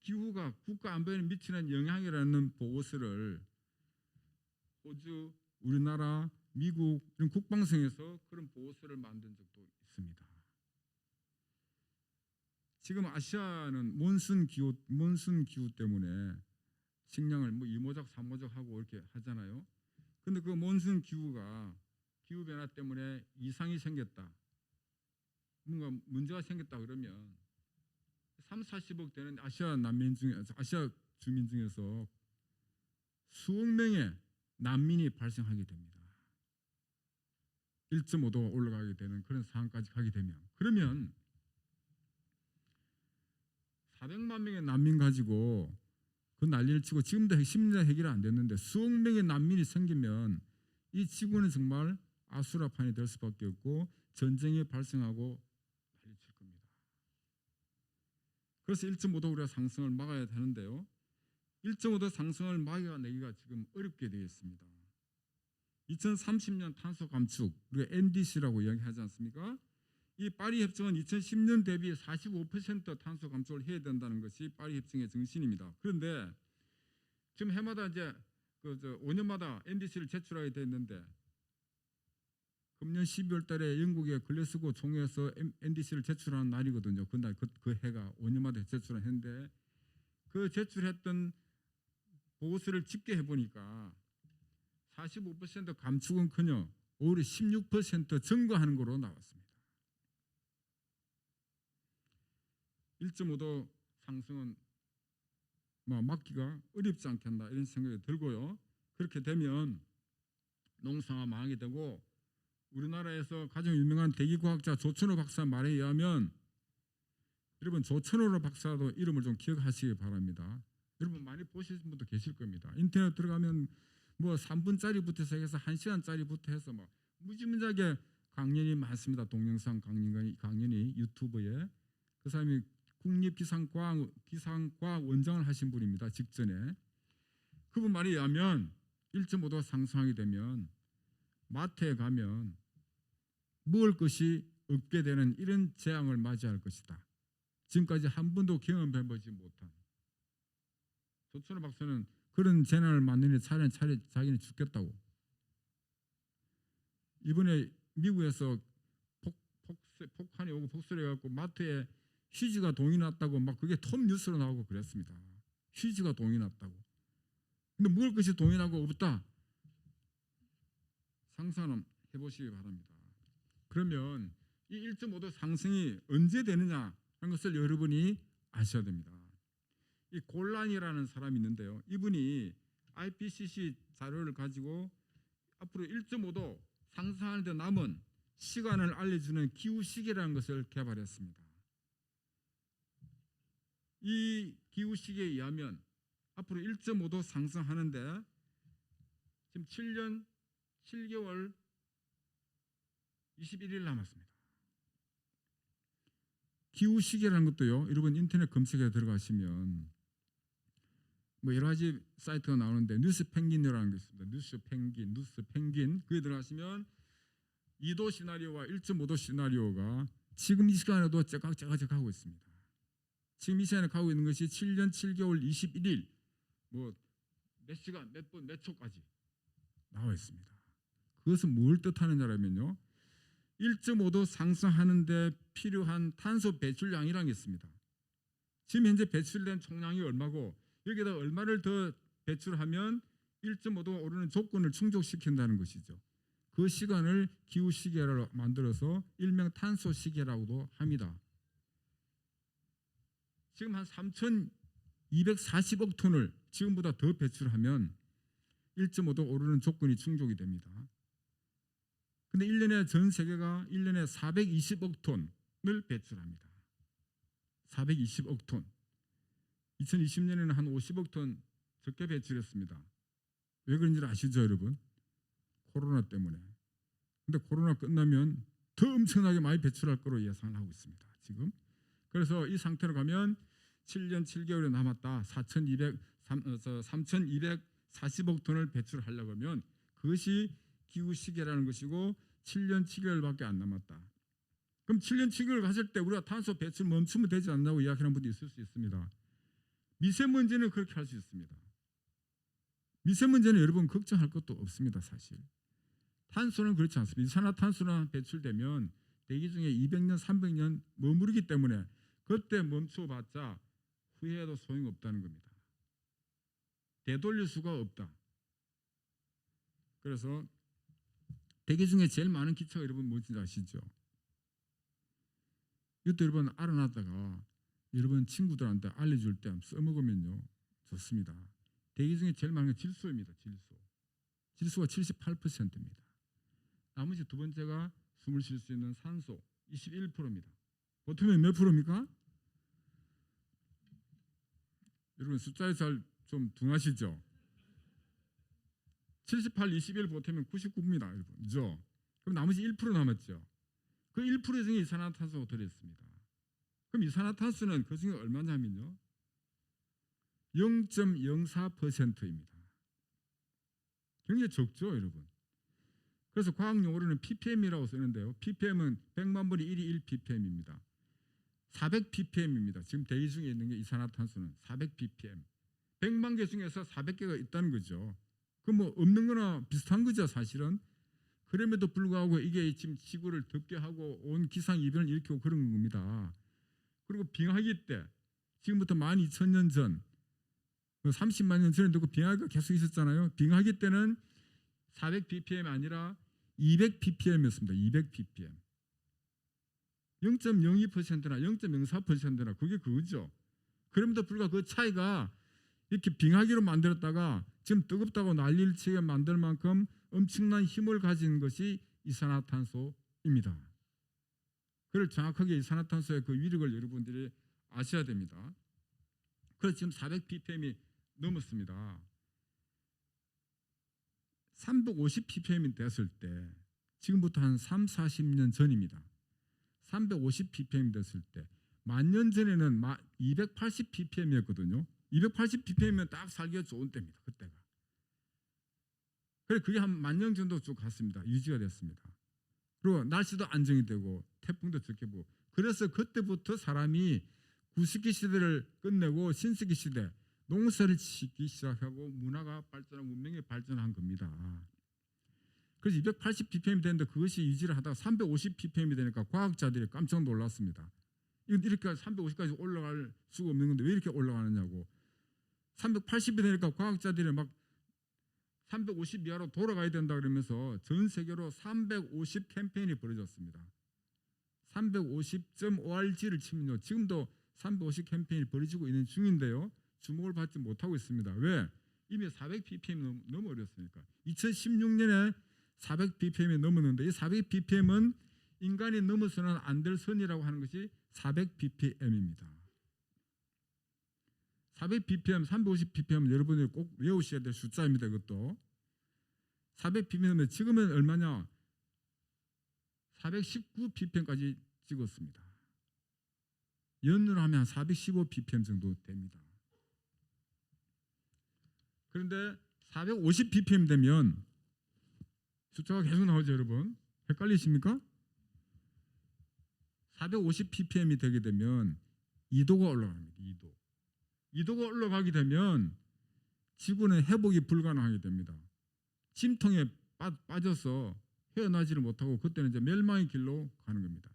기후가 국가 안보에 미치는 영향이라는 보고서를 호주, 우리나라, 미국 이런 국방성에서 그런 보고서를 만든 적도 있습니다. 지금 아시아는 몬순 기후 때문에 식량을 뭐 2모작 3모작 하고 이렇게 하잖아요. 근데 그 몬순 기후가 기후 변화 때문에 이상이 생겼다. 뭔가 문제가 생겼다 그러면 3, 40억 되는 아시아 주민 중에서 수억 명의 난민이 발생하게 됩니다. 1.5도가 올라가게 되는 그런 상황까지 가게 되면 그러면 400만 명의 난민 가지고 그 난리를 치고 지금도 심리적 해결이 안 됐는데 수억 명의 난민이 생기면 이 지구는 정말 아수라판이 될 수밖에 없고 전쟁이 발생하고 난리 칠 겁니다. 그래서 1.5도 우리가 상승을 막아야 되는데요. 1.5도 상승을 막아내기가 지금 어렵게 되어 있습니다. 2030년 탄소 감축, 우리가 NDC라고 이야기하지 않습니까? 이 파리 협정은 2010년 대비 45% 탄소 감축을 해야 된다는 것이 파리 협정의 정신입니다. 그런데 지금 해마다 이제 5년마다 NDC를 제출하게 됐는데 금년 12월 달에 영국의 글래스고 총회에서 NDC를 제출하는 날이거든요. 그날 그 해가 5년마다 제출했는데 그 제출했던 보고서를 집계해 보니까 45% 감축은커녕 오히려 16% 증가하는 거로 나왔습니다. 1.5도 상승은 막기가 어렵지 않겠나 이런 생각이 들고요. 그렇게 되면 농사가 망하게 되고 우리나라에서 가장 유명한 대기과학자 조천호 박사 말에 의하면 여러분 조천호 박사도 이름을 좀 기억하시기 바랍니다. 여러분 많이 보신 분도 계실 겁니다. 인터넷 들어가면 뭐 3분짜리부터 시작해서 1시간짜리부터 해서 막 무지무지하게 강연이 많습니다. 동영상 강연이 유튜브에. 그 사람이 국립기상과학 원장을 하신 분입니다. 직전에. 그분 말에 의하면 1.5도 상승하게 되면 마트에 가면 먹을 것이 없게 되는 이런 재앙을 맞이할 것이다. 지금까지 한 번도 경험해보지 못한. 조천호 박사는 그런 재난을 맞는 차례 자기는 죽겠다고. 이번에 미국에서 폭탄이 오고 폭설해갖고 마트에 휴지가 동이 났다고 막 그게 톱 뉴스로 나오고 그랬습니다. 휴지가 동이 났다고. 근데 먹을 것이 동이 나고 없다. 상상은 해보시기 바랍니다. 그러면 이 1.5도 상승이 언제 되느냐 하는 것을 여러분이 아셔야 됩니다. 이 골란이라는 사람이 있는데요. 이분이 IPCC 자료를 가지고 앞으로 1.5도 상승하는 데 남은 시간을 알려주는 기후시계라는 것을 개발했습니다. 이 기후시계에 의하면 앞으로 1.5도 상승하는데 지금 7년 7개월 21일 남았습니다. 기후시계라는 것도요. 여러분 인터넷 검색에 들어가시면 뭐 여러 가지 사이트가 나오는데 뉴스 펭귄이라는 게 있습니다. 뉴스 펭귄 그에 들어가시면 2도 시나리오와 1.5도 시나리오가 지금 이 시간에도 째깍째깍 하고 있습니다. 지금 이 시간에 가고 있는 것이 7년 7개월 21일 뭐 몇 시간 몇 분 몇 초까지 나와 있습니다. 그것은 뭘 뜻하느냐면요. 1.5도 상승하는 데 필요한 탄소 배출량이라는 게 있습니다. 지금 현재 배출된 총량이 얼마고 여기다 얼마를 더 배출하면 1.5도 오르는 조건을 충족시킨다는 것이죠. 그 시간을 기후 시계로 만들어서 일명 탄소 시계라고도 합니다. 지금 한 3,240억 톤을 지금보다 더 배출하면 1.5도 오르는 조건이 충족이 됩니다. 근데 1년에 전 세계가 1년에 420억 톤을 배출합니다. 420억 톤. 2020년에는 한 50억 톤 적게 배출했습니다. 왜 그런지 아시죠, 여러분? 코로나 때문에. 근데 코로나 끝나면 더 엄청나게 많이 배출할 거로 예상을 하고 있습니다. 지금. 그래서 이 상태로 가면 7년 7개월이 남았다. 3,240억 톤을 배출하려고 하면 그것이 기후 시계라는 것이고 7년 7개월밖에 안 남았다. 그럼 7년 7개월 갔을 때 우리가 탄소 배출 멈추면 되지 않나고 이야기하는 분도 있을 수 있습니다. 미세먼지는 그렇게 할 수 있습니다. 미세먼지는 여러분 걱정할 것도 없습니다. 사실. 탄소는 그렇지 않습니다. 이산화탄소나 배출되면 대기 중에 200년, 300년 머무르기 때문에 그때 멈춰봤자 후회해도 소용없다는 겁니다. 되돌릴 수가 없다. 그래서 대기 중에 제일 많은 기차가 여러분 뭔지 아시죠? 이것도 여러분 알아놨다가 여러분 친구들한테 알려줄 때 써먹으면요 좋습니다. 대기 중에 제일 많은 게 질소입니다. 질소가 78%입니다. 나머지 두 번째가 숨을 쉴 수 있는 산소 21%입니다. 보통은 몇 프로입니까? 여러분 숫자에 잘 좀 둥하시죠? 78, 21 보태면 99입니다. 여러분. 그죠? 그럼 나머지 1% 남았죠? 그 1% 중에 이산화탄소가 들어있습니다. 그럼 이산화탄소는 그 중에 얼마냐면요. 0.04%입니다. 굉장히 적죠, 여러분. 그래서 과학 용어로는 ppm이라고 쓰는데요. ppm은 100만 분의 1이 1ppm입니다. 400ppm입니다. 지금 대기 중에 있는 게 이산화탄소는 400ppm. 100만 개 중에서 400개가 있다는 거죠. 그 뭐 없는 거나 비슷한 거죠, 사실은. 그럼에도 불구하고 이게 지금 지구를 덥게 하고 온 기상이변을 일으키고 그런 겁니다. 그리고 빙하기 때 지금부터 12,000년 전 30만 년 전에도 그 빙하기가 계속 있었잖아요. 빙하기 때는 400ppm이 아니라 200ppm이었습니다. 200ppm. 0.02%나 0.04%나 그게 그거죠. 그럼에도 불구하고 그 차이가 이렇게 빙하기로 만들었다가 지금 뜨겁다고 난리를 치게 만들 만큼 엄청난 힘을 가진 것이 이산화탄소입니다. 그걸 정확하게 이산화탄소의 그 위력을 여러분들이 아셔야 됩니다. 그래서 지금 400ppm이 넘었습니다. 350ppm이 됐을 때 지금부터 한 3, 40년 전입니다. 350ppm이 됐을 때 만 년 전에는 280ppm이었거든요. 280ppm이면 딱 살기가 좋은 때입니다. 그때가. 그래 그게 한 만 년 정도 쭉 갔습니다. 유지가 됐습니다. 그리고 날씨도 안정이 되고 태풍도 적게 보고 그래서 그때부터 사람이 구석기 시대를 끝내고 신석기 시대 농사를 짓기 시작하고 문화가 발전하고 문명이 발전한 겁니다. 그래서 280ppm이 되는데 그것이 유지를 하다가 350ppm이 되니까 과학자들이 깜짝 놀랐습니다. 이건 이렇게 350까지 올라갈 수가 없는 건데 왜 이렇게 올라가느냐고. 380이 되니까 과학자들이 막 350 이하로 돌아가야 된다 그러면서 전 세계로 350 캠페인이 벌어졌습니다. 350.org를 치면요. 지금도 350 캠페인이 벌어지고 있는 중인데요. 주목을 받지 못하고 있습니다. 왜? 이미 400ppm이 너무 어렸으니까. 2016년에 400ppm이 넘었는데 이 400ppm은 인간이 넘어서는 안 될 선이라고 하는 것이 400ppm입니다. 400ppm, 350ppm 여러분이 꼭 외우셔야 될 숫자입니다. 이것도 400ppm은 지금은 얼마냐? 419ppm까지 찍었습니다. 연으로 하면 한 415ppm 정도 됩니다. 그런데 450 ppm 되면 숫자가 계속 나오죠, 여러분. 헷갈리십니까? 450 ppm이 되게 되면 2도가 올라갑니다. 2도. 2도가 올라가게 되면 지구는 회복이 불가능하게 됩니다. 침통에 빠져서 헤어나지를 못하고 그때는 이제 멸망의 길로 가는 겁니다.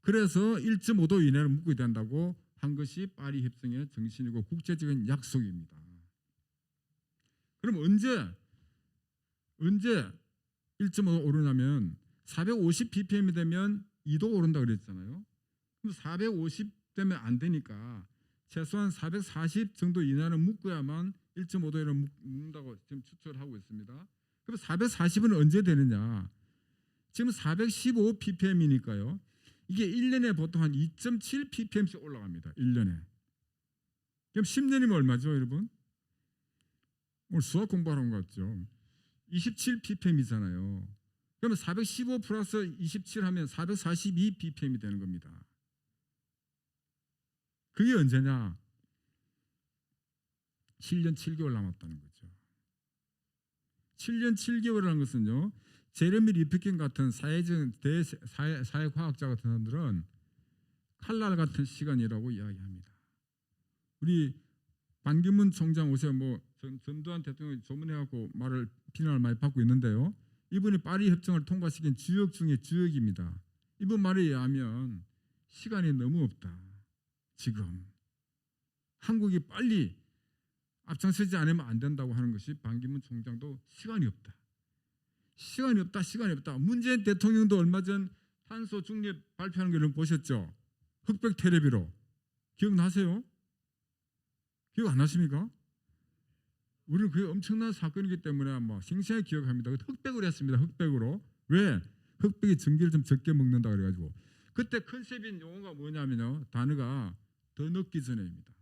그래서 1.5도 이내로 묶어야 된다고 한 것이 파리 협정의 정신이고 국제적인 약속입니다. 그럼 언제 1.5도 오르냐면 450 ppm이 되면 2도 오른다 그랬잖아요. 그럼 450 되면 안 되니까 최소한 440 정도 이내는 묶어야만 1.5도에는 묶는다고 지금 추측을 하고 있습니다. 그럼 440은 언제 되느냐? 지금 415 ppm이니까요. 이게 1년에 보통 한 2.7 ppm씩 올라갑니다. 1년에. 그럼 10년이면 얼마죠, 여러분? 오늘 수학 공부하러 온 것 같죠? 27 ppm이잖아요. 그러면 415 플러스 27 하면 442 ppm이 되는 겁니다. 그게 언제냐? 7년 7개월 남았다는 거죠. 7년 7개월이라는 것은요. 제레미 리피킨 같은 사회과학자 같은 사람들은 칼날 같은 시간이라고 이야기합니다. 우리 반기문 총장 오세요. 전두환 대통령이 조문해갖고 비난을 많이 받고 있는데요. 이분이 파리 협정을 통과시킨 주역 중에 주역입니다. 이분 말에 의하면 시간이 너무 없다. 지금 한국이 빨리 앞장서지 않으면 안 된다고 하는 것이 반기문 총장도 시간이 없다. 시간이 없다. 문재인 대통령도 얼마 전 탄소 중립 발표하는 걸 보셨죠? 흑백 테레비로. 기억나세요? 기억 안 나십니까? 우리는 그게 엄청난 사건이기 때문에 생생하게 기억합니다. 흑백으로 했습니다. 흑백으로. 왜? 흑백이 전기를 좀 적게 먹는다 그래가지고. 그때 컨셉인 용어가 뭐냐면요. 단어가 더 늦기 전에입니다.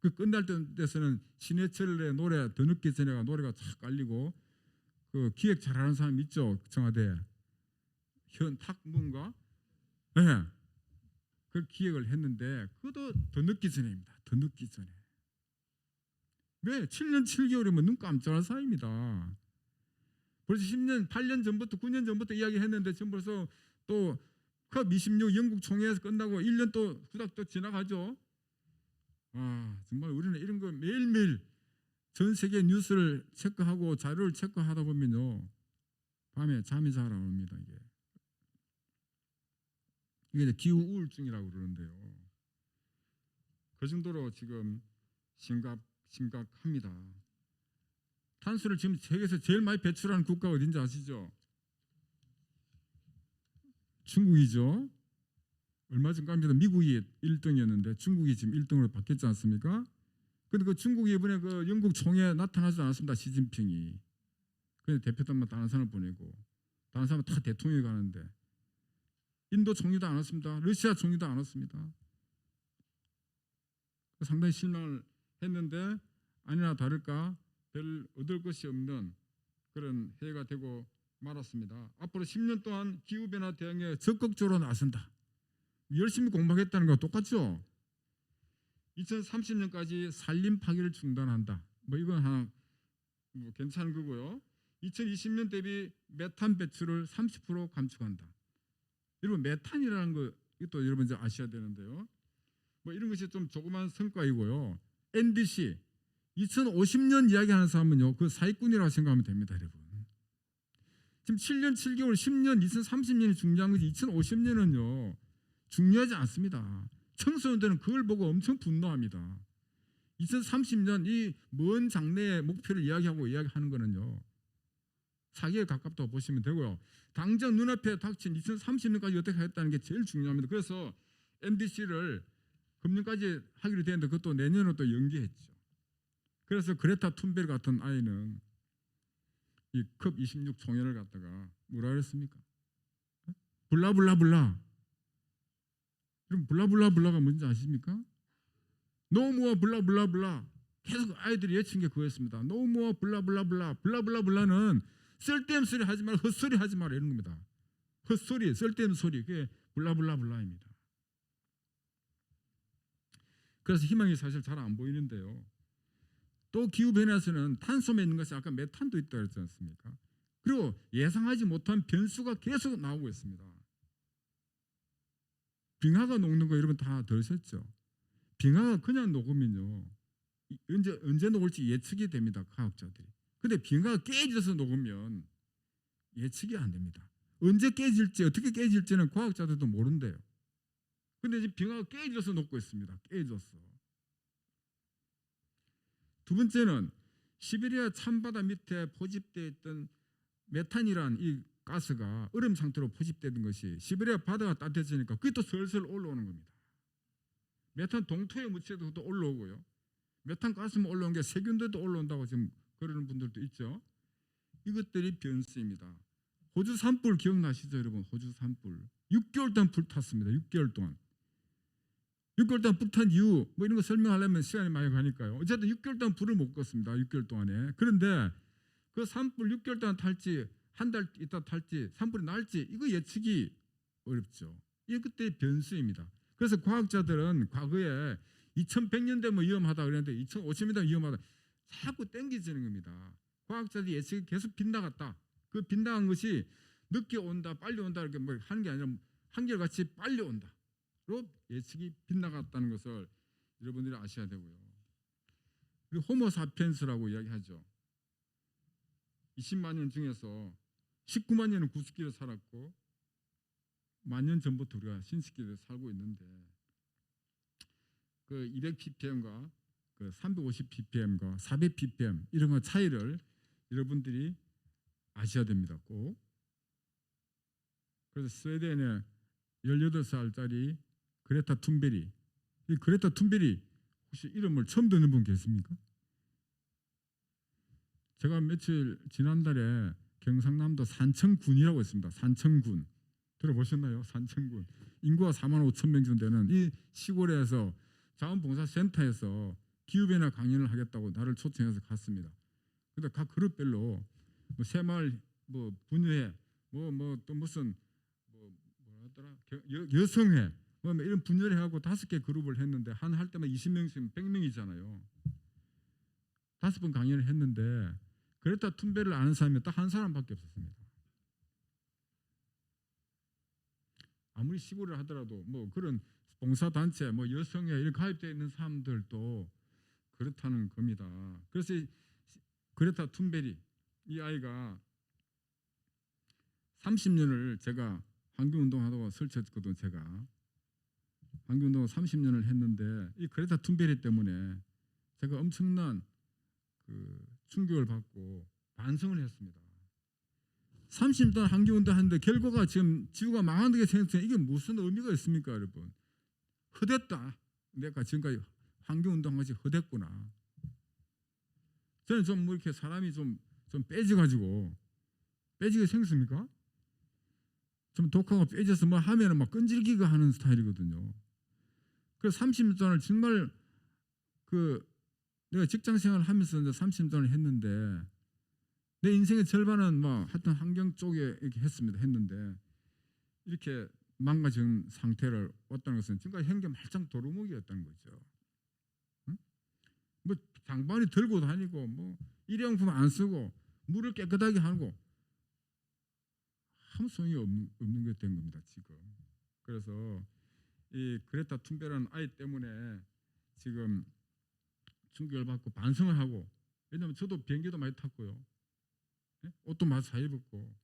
그 끝날 때에서는 신해철의 노래 더 늦기 전에가 노래가 쫙 깔리고 그 기획 잘하는 사람 있죠? 청와대 현탁문가? 네. 그 기획을 했는데 그것도 더 늦기 전에입니다. 더 늦기 전에. 왜? 7년 7개월이면 눈 깜짝할 사이입니다. 벌써 10년, 8년 전부터 9년 전부터 이야기했는데 지금 벌써 또 컵26 영국 총회에서 끝나고 1년 또 후딱 또 지나가죠. 정말 우리는 이런 거 매일매일 전 세계 뉴스를 체크하고 자료를 체크하다 보면요. 밤에 잠이 잘 안 옵니다. 이게 이제 기후 우울증이라고 그러는데요. 그 정도로 지금 심각합니다. 탄소를 지금 세계에서 제일 많이 배출하는 국가가 어딘지 아시죠? 중국이죠. 얼마 전까지는 미국이 1등이었는데 중국이 지금 1등으로 바뀌었지 않습니까? 그런데 그 중국이 이번에 그 영국 총회에 나타나지 않았습니다. 시진핑이. 그래서 대표단만 다른 사람을 보내고 다른 사람은 다 대통령이 가는데 인도 총리도 안 왔습니다. 러시아 총리도 안 왔습니다. 상당히 실망을 했는데 아니나 다를까 별 얻을 것이 없는 그런 해가 되고 말았습니다. 앞으로 10년 동안 기후변화 대응에 적극적으로 나선다. 열심히 공부하겠다는 거 똑같죠? 2030년까지 산림 파괴를 중단한다. 이건 하나 괜찮은 거고요. 2020년 대비 메탄 배출을 30% 감축한다. 여러분 메탄이라는 거 이것도 여러분 이제 아셔야 되는데요. 이런 것이 좀 조그만 성과이고요. NDC 2050년 이야기하는 사람은요. 그 사기꾼이라고 생각하면 됩니다, 여러분. 지금 7년 7개월 10년 2030년이 중요한 거지 2050년은요. 중요하지 않습니다. 청소년들은 그걸 보고 엄청 분노합니다. 2030년 이 먼 장래의 목표를 이야기하는 거는요. 사기에 가깝다고 보시면 되고요. 당장 눈앞에 닥친 2030년까지 어떻게 하겠다는 게 제일 중요합니다. 그래서 NDC를 금년까지 하기로 되는데 그것도 내년으로 또 연기했죠. 그래서 그레타 툰베르 같은 아이는 이 컵26 총회를 갖다가 뭐라 그랬습니까? 블라블라블라. 그럼 블라블라블라가 뭔지 아십니까? 노무어 블라블라블라. 계속 아이들이 외친 게 그거였습니다. 노무어 블라블라블라. 블라블라블라는 쓸데없는 소리 하지 마라, 헛소리 하지 마라 이런 겁니다. 헛소리, 쓸데없는 소리. 그게 블라블라블라입니다. 그래서 희망이 사실 잘 안 보이는데요. 또 기후 변화에서는 탄소에 있는 것이 아까 메탄도 있다고 그랬지 않습니까? 그리고 예상하지 못한 변수가 계속 나오고 있습니다. 빙하가 녹는 거 여러분 다 들으셨죠? 빙하가 그냥 녹으면요, 언제 녹을지 예측이 됩니다, 과학자들이. 근데 빙하가 깨져서 녹으면 예측이 안 됩니다. 언제 깨질지 어떻게 깨질지는 과학자들도 모른대요. 근데 지금 빙하가 깨져서 녹고 있습니다. 깨졌어. 두 번째는 시베리아 찬바다 밑에 포집되어 있던 메탄이란 이 가스가 얼음 상태로 포집되던 것이 시베리아 바다가 따뜻해지니까 그게 또 슬슬 올라오는 겁니다. 메탄 동토에 묻혀도 또 올라오고요. 메탄 가스만 올라온 게 세균들도 올라온다고 지금 그러는 분들도 있죠. 이것들이 변수입니다. 호주 산불 기억나시죠, 여러분? 호주 산불 6개월 동안 불탔습니다. 6개월 동안. 6개월 동안 불탄 이유 뭐 이런 거 설명하려면 시간이 많이 가니까요. 어쨌든 6개월 동안 불을 못 껐습니다. 6개월 동안에. 그런데 그 산불 6개월 동안 탈지 한 달 있다 탈지 산불이 날지 이거 예측이 어렵죠. 이게 그때 변수입니다. 그래서 과학자들은 과거에 2100년 되면 위험하다 그랬는데 2500년 되면 위험하다 자꾸 땡기지는 겁니다. 과학자들이 예측이 계속 빗나갔다. 그 빗나간 것이 늦게 온다 빨리 온다 이렇게 뭐 하는 게 아니라 한결같이 빨리 온다. 로 예측이 빗나갔다는 것을 여러분들이 아셔야 되고요. 그리고 호모사피엔스라고 이야기하죠. 20만 년 중에서 19만 년은 구스기로 살았고 만 년 전부터 우리가 신스기로 살고 있는데 그 200ppm과 그 350ppm과 400ppm 이런 거 차이를 여러분들이 아셔야 됩니다. 꼭. 그래서 스웨덴의 18살짜리 그레타 툰베리, 이 그레타 툰베리 혹시 이름을 처음 듣는 분 계십니까? 제가 며칠 지난달에 경상남도 산청군이라고 있습니다. 산청군 들어보셨나요? 산청군 인구가 45,000명 정도 되는 이 시골에서 자원봉사센터에서 기후변화 강연을 하겠다고 나를 초청해서 갔습니다. 근데 각 그룹별로 뭐 새마을 뭐 분유회 뭐 또 무슨 뭐더라 여성회 뭐 이런 분열해 하고 5개 그룹을 했는데 할 때만 20명씩 100명이잖아요. 5번 강연을 했는데 그레타 툰베리를 아는 사람이 딱 한 사람밖에 없었습니다. 아무리 시골을 하더라도 뭐 그런 봉사단체 뭐 여성회 이렇게 가입되어 있는 사람들도 그렇다는 겁니다. 그래서 그레타 툰베리 이 아이가 30년을 제가 환경운동하다가 설쳤거든. 제가 환경운동을 30년을 했는데 이 그레타 툰베리 때문에 제가 엄청난 그 충격을 받고 반성을 했습니다. 30년 동안 환경운동 하는데 결과가 지금 지구가 망한다게 생각해 이게 무슨 의미가 있습니까, 여러분? 헛됐다. 내가 지금까지 환경운동 것이 헛됐구나. 저는 좀 뭐 이렇게 사람이 좀 빼지게 생겼습니까? 좀 독하고 빼져서 뭐 하면은 막 끈질기가 하는 스타일이거든요. 그래서 30년 동안 정말 그 내가 직장 생활을 하면서 이제 30년 동안 했는데 내 인생의 절반은 뭐 하여튼 환경 쪽에 이렇게 했는데 이렇게 망가진 상태를 왔다는 것은 지금까지 한 게 말짱 도루묵이었다는 거죠. 응? 뭐 장반이 들고 다니고 뭐 일회용품 안 쓰고 물을 깨끗하게 하고 아무 소용이 없는 게 된 겁니다 지금. 그래서 이 그레타 툰베리라는 아이 때문에 지금 충격을 받고 반성을 하고, 왜냐하면 저도 비행기도 많이 탔고요, 옷도 많이 사 입었고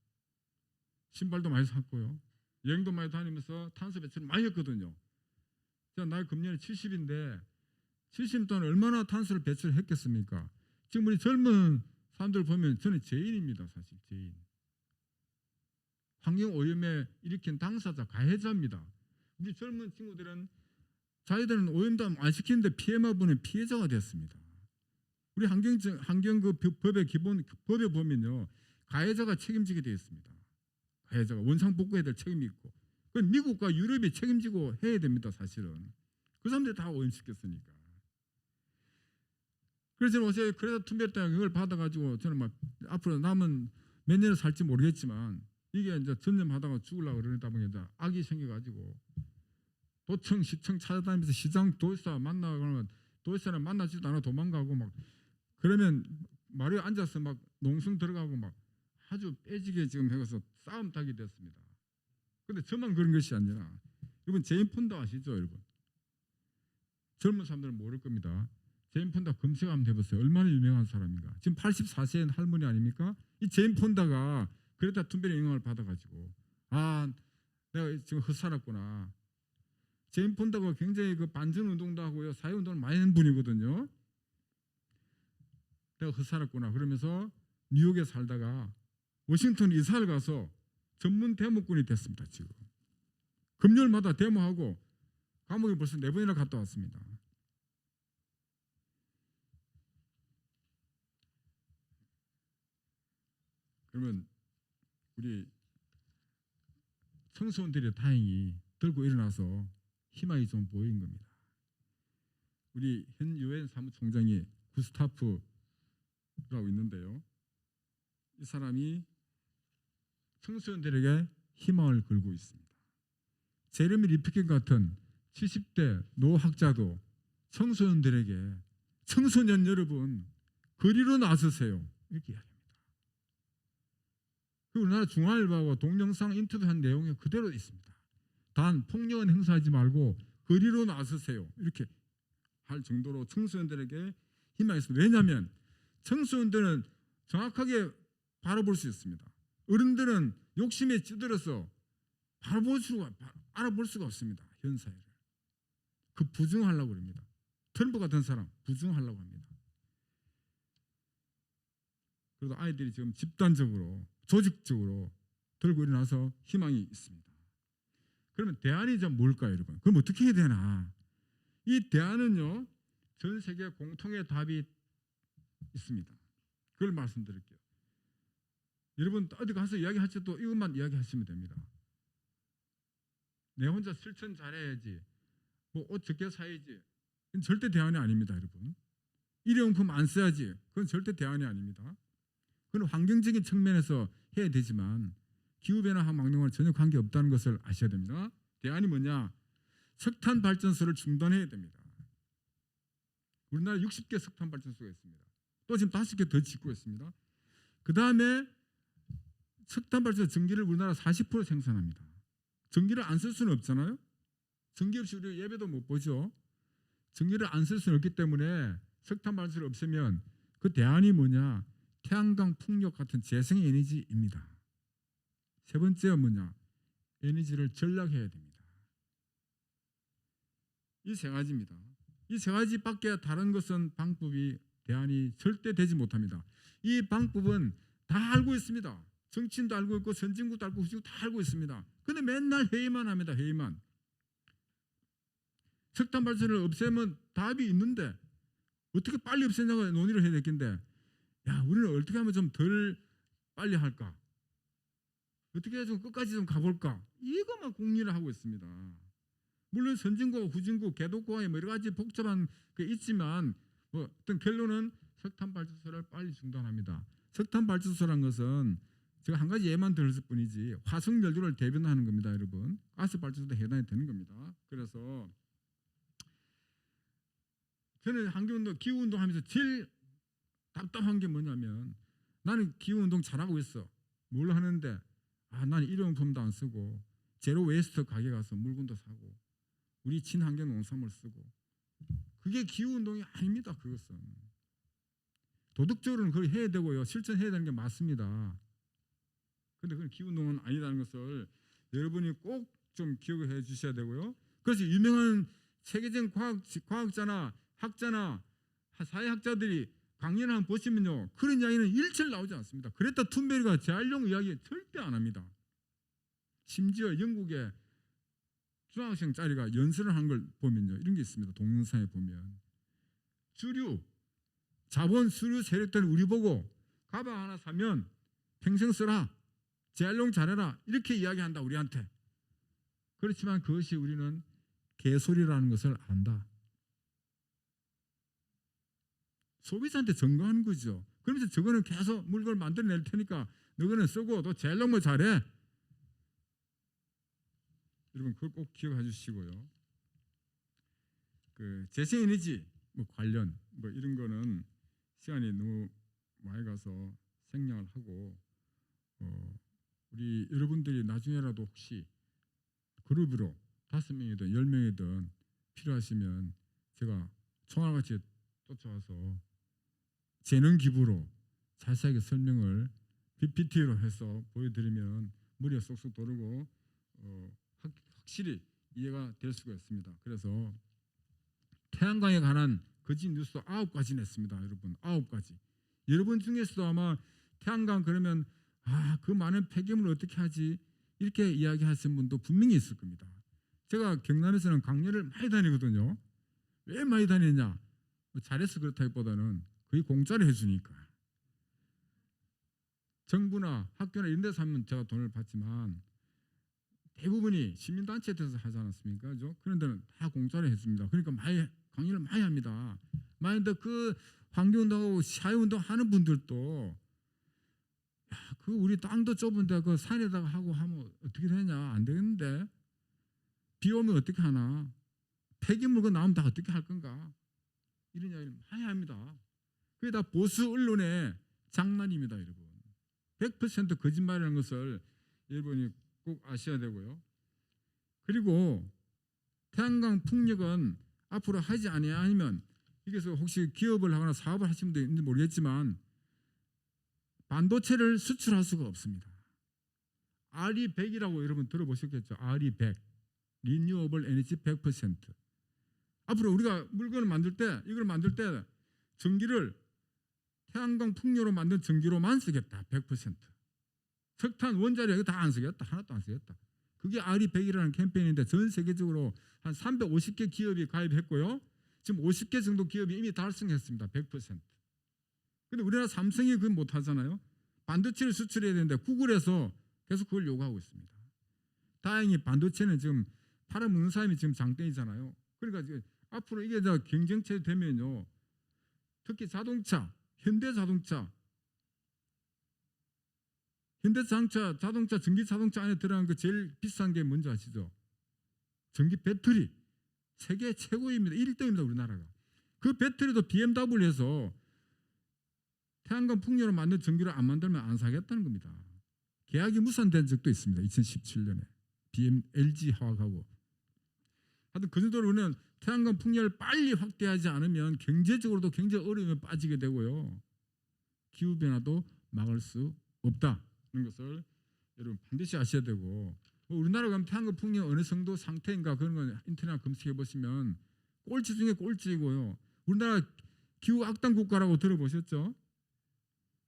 신발도 많이 샀고요, 여행도 많이 다니면서 탄소 배출을 많이 했거든요. 제가 나이 금년에 70인데 70년 동안 얼마나 탄소를 배출했겠습니까? 지금 우리 젊은 사람들 보면 저는 죄인입니다. 사실 죄인. 환경오염에 일으킨 당사자, 가해자입니다. 우리 젊은 친구들은 자기들은 오염도 안 시키는데 피해만 보는 피해자가 됐습니다. 우리 환경 그 법의 기본 법에 보면요, 가해자가 책임지게 되어 있습니다. 가해자가 원상 복구해야 될 책임이 있고, 그건 미국과 유럽이 책임지고 해야 됩니다. 사실은 그 사람들이 다 오염시켰으니까. 그래서 저는 어제 그레타 툰베리 때문에 이걸 받아가지고 저는 막 앞으로 남은 몇 년을 살지 모르겠지만 이게 이제 전념하다가 죽으려고 그러다 보니 이제 악이 생겨가지고 도청 시청 찾아다니면서 시장 도지사 만나고 그러면 도지사는 만나지도 않아 도망가고 막 그러면 마루에 앉아서 막 농성 들어가고 막 아주 빼지게 지금 해서 싸움 타게 됐습니다. 근데 저만 그런 것이 아니라 여러분 제인 폰다 아시죠, 여러분? 젊은 사람들은 모를 겁니다. 제인 폰다 검색 한번 해보세요. 얼마나 유명한 사람인가. 지금 84세인 할머니 아닙니까? 이 제인 폰다가 그레타 툰베리 영향을 받아가지고 내가 지금 헛살았구나. 제인 폰다가 굉장히 그 반전 운동도 하고요, 사회 운동을 많이 한 분이거든요. 내가 헛살았구나. 그러면서 뉴욕에 살다가 워싱턴 이사를 가서 전문 데모꾼이 됐습니다. 지금 금요일마다 데모하고 감옥에 벌써 4번이나 갔다 왔습니다. 그러면 우리 청소년들이 다행히 들고 일어나서 희망이 좀 보인 겁니다. 우리 현 유엔 사무총장이 구스타프라고 있는데요. 이 사람이 청소년들에게 희망을 걸고 있습니다. 제레미 리프킨 같은 70대 노학자도 청소년들에게 청소년 여러분 거리로 나서세요 이렇게 이야기합니다. 우리나라 중앙일보하고 동영상 인터뷰한 내용이 그대로 있습니다. 단 폭력은 행사하지 말고 거리로 나서세요 이렇게 할 정도로 청소년들에게 희망이 있습니다. 왜냐하면 청소년들은 정확하게 바라볼 수 있습니다. 어른들은 욕심에 찌들어서 알아볼 수가 없습니다. 현 사회를. 그 부정하려고 합니다. 트럼프 같은 사람 부정하려고 합니다. 그래도 아이들이 지금 집단적으로 조직적으로 들고 일어나서 희망이 있습니다. 그러면 대안이 좀 뭘까요, 여러분? 그럼 어떻게 해야 되나? 이 대안은요, 전 세계 공통의 답이 있습니다. 그걸 말씀드릴게요. 여러분 어디 가서 이야기하셔도 이것만 이야기하시면 됩니다. 내 혼자 실천 잘해야지, 뭐 옷 적게 사야지, 그건 절대 대안이 아닙니다, 여러분. 일회용품 안 써야지, 그건 절대 대안이 아닙니다. 그건 환경적인 측면에서 해야 되지만 기후변화와 막는 건 전혀 관계없다는 것을 아셔야 됩니다. 대안이 뭐냐? 석탄 발전소를 중단해야 됩니다. 우리나라 60개 석탄 발전소가 있습니다. 또 지금 5개 더 짓고 있습니다. 그 다음에 석탄 발전소 전기를 우리나라 40% 생산합니다. 전기를 안 쓸 수는 없잖아요. 전기 없이 우리 예배도 못 보죠. 전기를 안 쓸 수는 없기 때문에 석탄 발전소를 없애면 그 대안이 뭐냐? 태양광 풍력 같은 재생 에너지입니다. 세 번째가 뭐냐? 에너지를 전락해야 됩니다. 이 세 가지입니다. 이 세 가지밖에 다른 것은 방법이 대안이 절대 되지 못합니다. 이 방법은 다 알고 있습니다. 정치인도 알고 있고 선진국도 알고 후진국도 다 알고 있습니다. 그런데 맨날 회의만 합니다. 회의만. 석탄 발전을 없애면 답이 있는데 어떻게 빨리 없애냐고 논의를 해야 되겠는데, 야, 우리는 어떻게 하면 좀 덜 빨리 할까? 어떻게 해서 좀 끝까지 좀 가볼까? 이것만 공리를 하고 있습니다. 물론 선진국과 후진국, 개독국의 여러 가지 복잡한 게 있지만 어떤 결론은 석탄 발전소를 빨리 중단합니다. 석탄 발전소란 것은 제가 한 가지 예만 들었을 뿐이지 화석 연료를 대변하는 겁니다, 여러분. 가스 발전소도 해당이 되는 겁니다. 그래서 저는 환경운동, 기후운동 하면서 제일 답답한 게 뭐냐면, 나는 기후운동 잘하고 있어. 뭘 하는데 나는 일회용품도 안 쓰고 제로 웨이스트 가게 가서 물건도 사고 우리 친환경 농산물 쓰고, 그게 기후운동이 아닙니다. 그것은 도덕적으로는 그걸 해야 되고요, 실천해야 되는 게 맞습니다. 그런데 그건 기후운동은 아니라는 것을 여러분이 꼭 좀 기억해 주셔야 되고요. 그래서 유명한 세계적인 과학자나 학자나 사회학자들이 강연을 한번 보시면요, 그런 이야기는 일절 나오지 않습니다. 그레타 툰베리가 재활용 이야기 절대 안 합니다. 심지어 영국의 중학생 짜리가 연설을 한 걸 보면요, 이런 게 있습니다. 동영상에 보면 주류, 자본 수류 세력들은 우리 보고 가방 하나 사면 평생 써라, 재활용 잘해라, 이렇게 이야기한다 우리한테. 그렇지만 그것이 우리는 개소리라는 것을 안다. 소비자한테 증거하는 거죠. 그러면서 저거는 계속 물건을 만들어낼 테니까 너희는 쓰고 또 재활용을 잘해. 여러분 그걸 꼭 기억해 주시고요. 그 재생에너지 관련 이런 거는 시간이 너무 많이 가서 생략을 하고 우리 여러분들이 나중에라도 혹시 그룹으로 5명이든 10명이든 필요하시면 제가 총알같이 쫓아와서 재능 기부로 자세하게 설명을 PPT로 해서 보여드리면 머리가 쏙쏙 도르고 확실히 이해가 될 수가 있습니다. 그래서 태양광에 관한 거짓 뉴스 9가지 냈습니다. 여러분 9가지. 여러분 중에서도 아마 태양광 그러면 그 많은 폐기물을 어떻게 하지? 이렇게 이야기하시는 분도 분명히 있을 겁니다. 제가 경남에서는 강연을 많이 다니거든요. 왜 많이 다니냐? 잘해서 그렇다기보다는 거의 공짜로 해주니까. 정부나 학교나 이런 데서 하면 제가 돈을 받지만 대부분이 시민단체에서 하지 않았습니까? 그죠? 그런 데는 다 공짜로 해줍니다. 그러니까 많이 강연을 많이 합니다. 많이들 그 환경운동하고 사회운동 하는 분들도 그 우리 땅도 좁은데 그 산에다가 하고 하면 어떻게 되냐? 안 되겠는데 비 오면 어떻게 하나? 폐기물 그 나오면 다 어떻게 할 건가? 이런 이야기를 많이 합니다. 그게 다 보수 언론의 장난입니다, 여러분. 100% 거짓말이라는 것을 여러분이 꼭 아셔야 되고요. 그리고 태양광 풍력은 앞으로 하지 아니면 여기서 혹시 기업을 하거나 사업을 하시는 분도 있는지 모르겠지만 반도체를 수출할 수가 없습니다. RE100이라고 여러분 들어보셨겠죠? RE100 리뉴어블 에너지 100%. 앞으로 우리가 물건을 만들 때 이걸 만들 때 전기를 태양광 풍력으로 만든 전기로만 쓰겠다. 100%. 석탄 원자력 이거 다 안 쓰겠다. 하나도 안 쓰겠다. 그게 RE100이라는 캠페인인데 전 세계적으로 한 350개 기업이 가입했고요. 지금 50개 정도 기업이 이미 달성했습니다. 100%. 근데 우리나라 삼성이 그건 못 하잖아요. 반도체를 수출해야 되는데 구글에서 계속 그걸 요구하고 있습니다. 다행히 반도체는 지금 팔아먹는 사람이 지금 장땡이잖아요. 그러니까 앞으로 이게 경쟁체 되면요. 특히 자동차, 현대자동차, 전기 자동차 안에 들어간 그 제일 비싼 게 뭔지 아시죠? 전기 배터리. 세계 최고입니다. 1등입니다. 우리나라가. 그 배터리도 BMW에서 태양광 풍력으로 만든 전기를 안 만들면 안 사겠다는 겁니다. 계약이 무산된 적도 있습니다. 2017년에 LG 화학하고. 하여튼 그 정도로 우리는 태양광 풍력을 빨리 확대하지 않으면 경제적으로도 굉장히 어려움에 빠지게 되고요. 기후변화도 막을 수 없다는 것을 여러분 반드시 아셔야 되고, 우리나라가 그럼 태양광 풍력 어느 정도 상태인가 그런 건 인터넷 검색해 보시면 꼴찌 중에 꼴찌이고요. 우리나라 기후 악당 국가라고 들어보셨죠?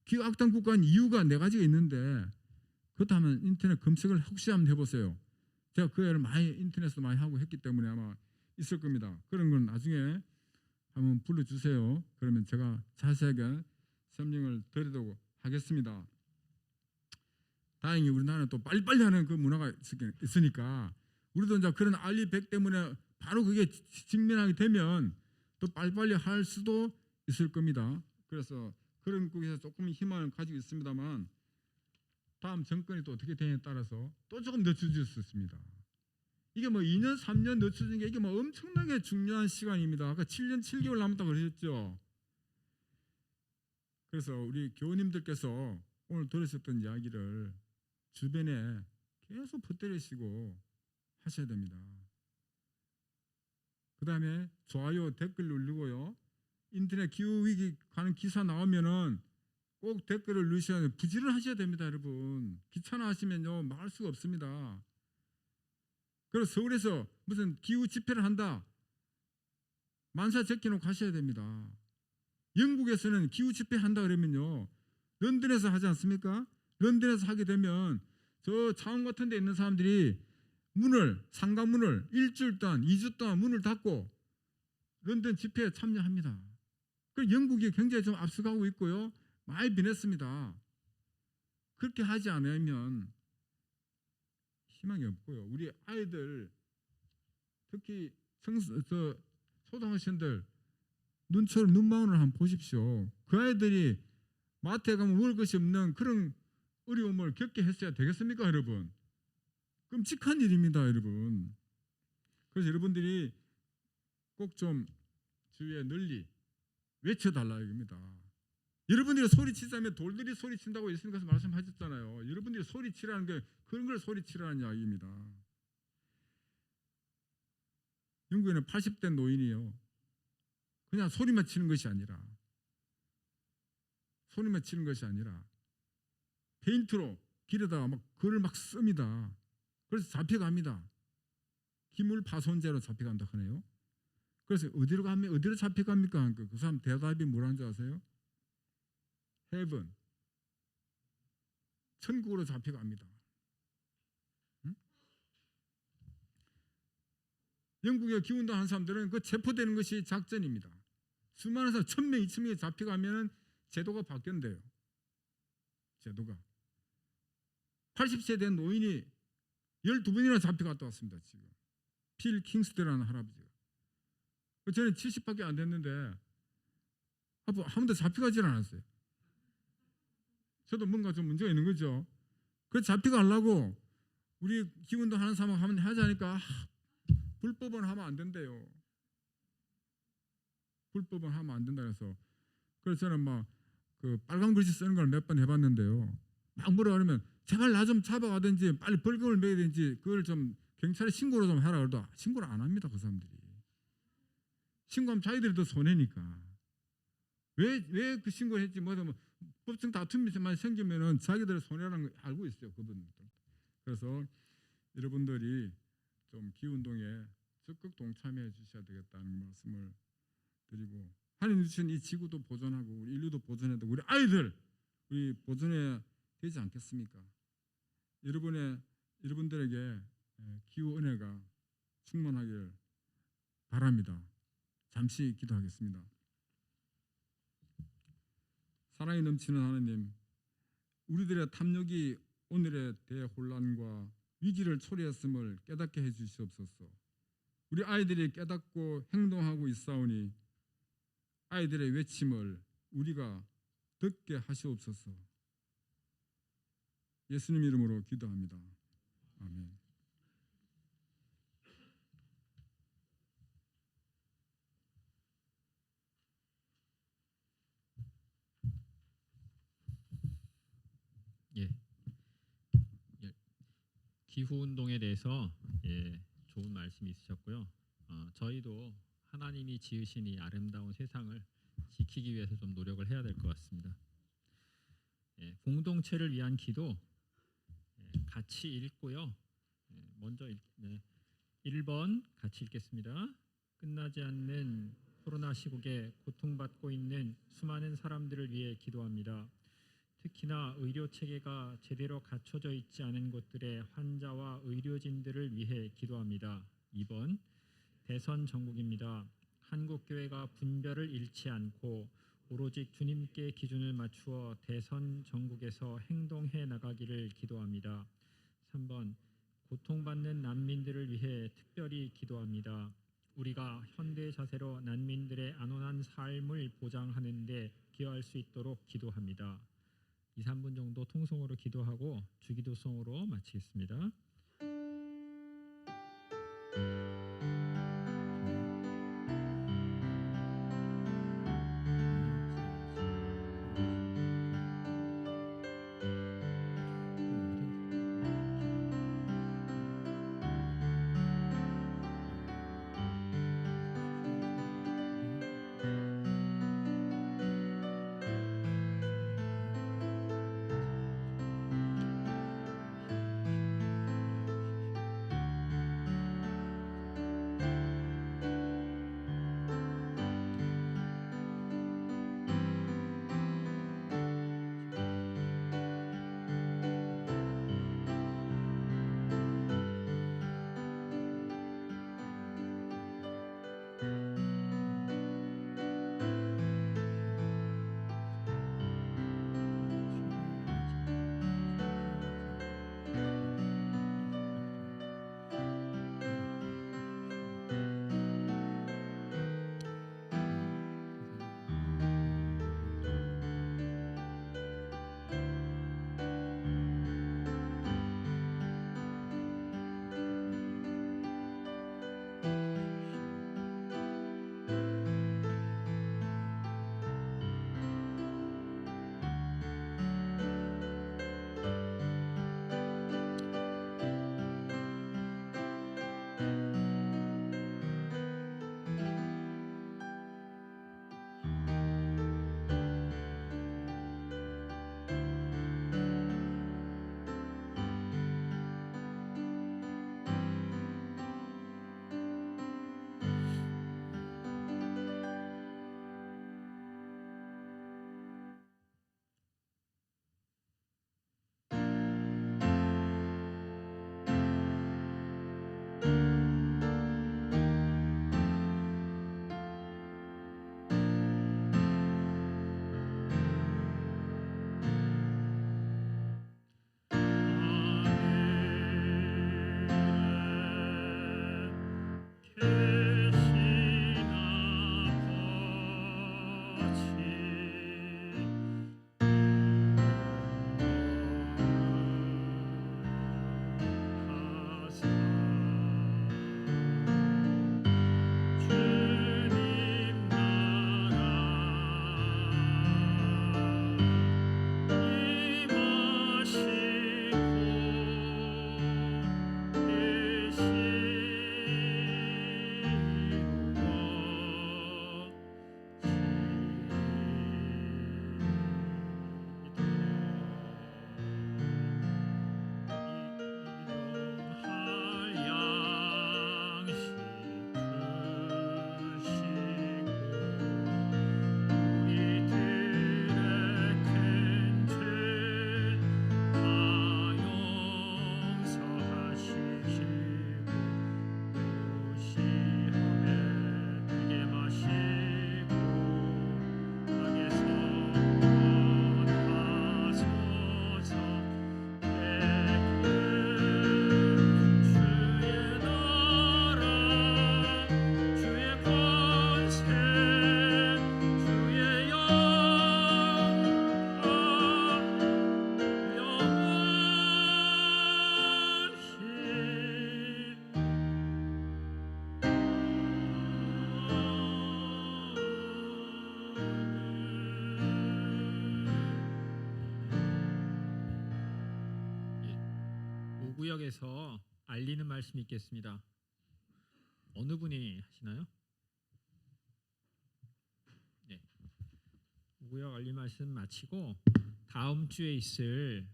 기후 악당 국가는 이유가 4가지가 있는데 그렇다면 인터넷 검색을 혹시 한번 해보세요. 제가 그 애를 많이 인터넷에서 많이 하고 했기 때문에 아마 있을 겁니다. 그런 건 나중에 한번 불러주세요. 그러면 제가 자세하게 설명을 드리도록 하겠습니다. 다행히 우리나라는 또 빨리빨리 하는 그 문화가 있으니까 우리도 이제 그런 RE100 때문에 바로 그게 직면하게 되면 또 빨리빨리 할 수도 있을 겁니다. 그래서 그런 국에서 조금 희망을 가지고 있습니다만 다음 정권이 또 어떻게 되냐에 따라서 또 조금 늦춰질 수 있습니다. 이게 뭐 2년, 3년 늦춰진 게 이게 뭐 엄청나게 중요한 시간입니다. 아까 7년 7개월 남았다고 그러셨죠. 그래서 우리 교우님들께서 오늘 들으셨던 이야기를 주변에 계속 퍼뜨리시고 하셔야 됩니다. 그 다음에 좋아요, 댓글 누르고요. 인터넷 기후위기 가는 기사 나오면은 꼭 댓글을 누르셔야 돼요. 부지런하셔야 됩니다, 여러분. 귀찮아하시면요 막을 수가 없습니다. 그래서 서울에서 무슨 기후 집회를 한다. 만사 제껴놓고 가셔야 됩니다. 영국에서는 기후 집회 한다 그러면요 런던에서 하지 않습니까? 런던에서 하게 되면 저 차원 같은 데 있는 사람들이 상가문을 일주일 동안 2주 동안 문을 닫고 런던 집회에 참여합니다. 그 영국이 굉장히 좀 앞서가고 있고요. 많이 변했습니다. 그렇게 하지 않으면 희망이 없고요. 우리 아이들 특히 초등학생들 눈처럼 눈망울을 한번 보십시오. 그 아이들이 마트에 가면 먹을 것이 없는 그런 어려움을 겪게 했어야 되겠습니까, 여러분? 끔찍한 일입니다, 여러분. 그래서 여러분들이 꼭 좀 주위에 널리 외쳐달라 이겁니다. 여러분들이 소리치자면 돌들이 소리친다고 예수님께서 말씀하셨잖아요. 여러분들이 소리치라는 게 그런 걸 소리치라는 이야기입니다. 영국에는 80대 노인이요, 그냥 소리만 치는 것이 아니라 페인트로 길에다가 막 글을 막 씁니다. 그래서 잡혀갑니다. 기물파손죄로 잡혀간다 하네요. 그래서 어디로 잡혀갑니까? 그 사람 대답이 뭐라는 줄 아세요? 헤븐, 천국으로 잡혀갑니다. 응? 영국에 기운도 하는 사람들은 그 체포되는 것이 작전입니다. 수많은 사람 1,000명, 2,000명이 잡혀가면 제도가 바뀐대요. 제도가 80세 된 노인이 12번이나 잡혀갔다 왔습니다. 지금 필 킹스드라는 할아버지가. 저는 70밖에 안 됐는데 한 번도 잡혀가질 않았어요. 저도 뭔가 좀 문제가 있는 거죠. 그래서 잡혀가려고 우리 기운도 하는 사람 하면 하자니까 불법은 하면 안 된대요. 불법은 하면 안 된다 그래서 저는 막 그 빨간 글씨 쓰는 걸 몇 번 해봤는데요. 막 뭐라 그러면 제발 나 좀 잡아가든지 빨리 벌금을 매기든지 그걸 좀 경찰에 신고를 좀 하라 그래도 신고를 안 합니다. 그 사람들이. 신고하면 자기들이 더 손해니까. 왜 그 신고를 했지? 뭐 법정 다툼만 생기면은 자기들의 손해라는 걸 알고 있어요. 그분들. 그래서 여러분들이 좀 기운동에 적극 동참해 주셔야 되겠다는 말씀을 드리고, 하나님 주신 이 지구도 보존하고 우리 인류도 보존해야 되고 우리 아이들 우리 보존해야 되지 않겠습니까? 여러분들에게 기후 은혜가 충만하길 바랍니다. 잠시 기도하겠습니다. 사랑이 넘치는 하나님, 우리들의 탐욕이 오늘의 대혼란과 위기를 초래했음을 깨닫게 해주시옵소서. 우리 아이들이 깨닫고 행동하고 있사오니 아이들의 외침을 우리가 듣게 하시옵소서. 예수님 이름으로 기도합니다. 아멘. 예. 기후 운동에 대해서 좋은 말씀이 있으셨고요. 저희도 하나님이 지으신 이 아름다운 세상을 지키기 위해서 좀 노력을 해야 될 것 같습니다. 공동체를 위한 기도 같이 읽고요. 먼저 1번 같이 읽겠습니다. 끝나지 않는 코로나 시국에 고통받고 있는 수많은 사람들을 위해 기도합니다. 특히나 의료 체계가 제대로 갖춰져 있지 않은 곳들의 환자와 의료진들을 위해 기도합니다. 2번 대선 전국입니다. 한국 교회가 분별을 잃지 않고 오로지 주님께 기준을 맞추어 대선 전국에서 행동해 나가기를 기도합니다. 3번 고통받는 난민들을 위해 특별히 기도합니다. 우리가 현대 자세로 난민들의 안온한 삶을 보장하는 데 기여할 수 있도록 기도합니다. 2, 3분 정도 통성으로 기도하고 주기도성으로 마치겠습니다. 구역에서 알리는 말씀이 있겠습니다. 어느 분이 하시나요? 네. 5구역 알림 말씀 마치고 다음 주에 있을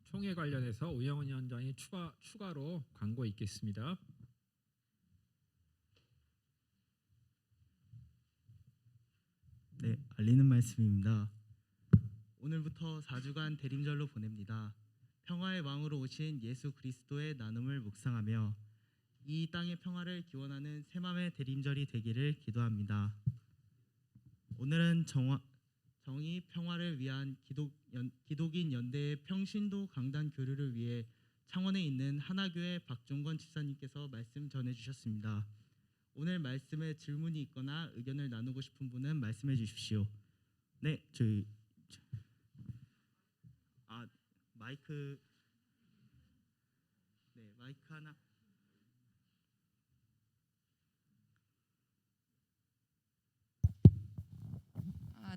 총회 관련해서 오영훈 위원장이 추가로 광고 있겠습니다. 네, 알리는 말씀입니다. 오늘부터 4주간 대림절로 보냅니다. 평화의 왕으로 오신 예수 그리스도의 나눔을 묵상하며 이 땅의 평화를 기원하는 새마음의 대림절이 되기를 기도합니다. 오늘은 정의 평화를 위한 기독인 연대의 평신도 강단 교류를 위해 창원에 있는 하나교회 박종건 집사님께서 말씀 전해주셨습니다. 오늘 말씀에 질문이 있거나 의견을 나누고 싶은 분은 말씀해 주십시오. 네, 마이크 하나.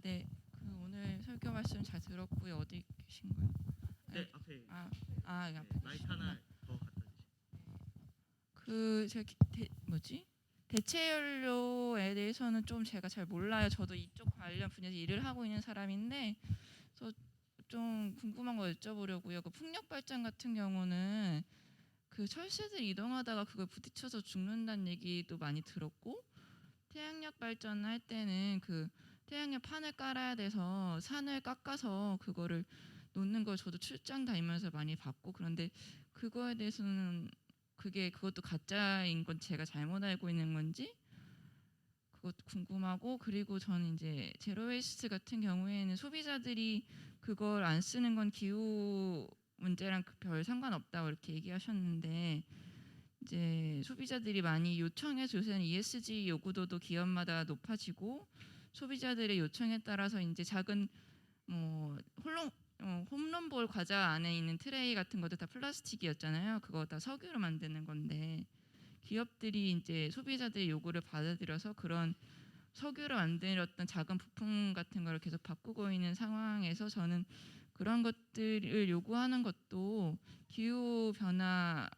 네. 오늘 설교 말씀 잘 들었고요. 어디 계신가요? 네, 앞에. 여기 앞에. 마이크 하나 더 갖다 주세요. 대체연료에 대해서는 좀 제가 잘 몰라요. 저도 이쪽 관련 분야에서 일을 하고 있는 사람인데, 그래서 좀 궁금한 거 여쭤보려고요. 그 풍력 발전 같은 경우는 그 철새들 이동하다가 그걸 부딪혀서 죽는다는 얘기도 많이 들었고, 태양력 발전할 때는 그 태양력 판을 깔아야 돼서 산을 깎아서 그거를 놓는 걸 저도 출장 다니면서 많이 봤고, 그런데 그거에 대해서는 그것도 가짜인 건 제가 잘못 알고 있는 건지 그것도 궁금하고, 그리고 저는 이제 제로웨이스트 같은 경우에는 소비자들이 그걸 안 쓰는 건 기후 문제랑 별 상관없다고 이렇게 얘기하셨는데, 이제 소비자들이 많이 요청해서 요새는 ESG 요구도도 기업마다 높아지고, 소비자들의 요청에 따라서 이제 작은 홈런볼 과자 안에 있는 트레이 같은 것도 다 플라스틱이었잖아요. 그거 다 석유로 만드는 건데, 기업들이 이제 소비자들의 요구를 받아들여서 그런 석유로 만들었던 작은 부품 같은 거를 계속 바꾸고 있는 상황에서, 저는 그런 것들을 요구하는 것도 기후 변화를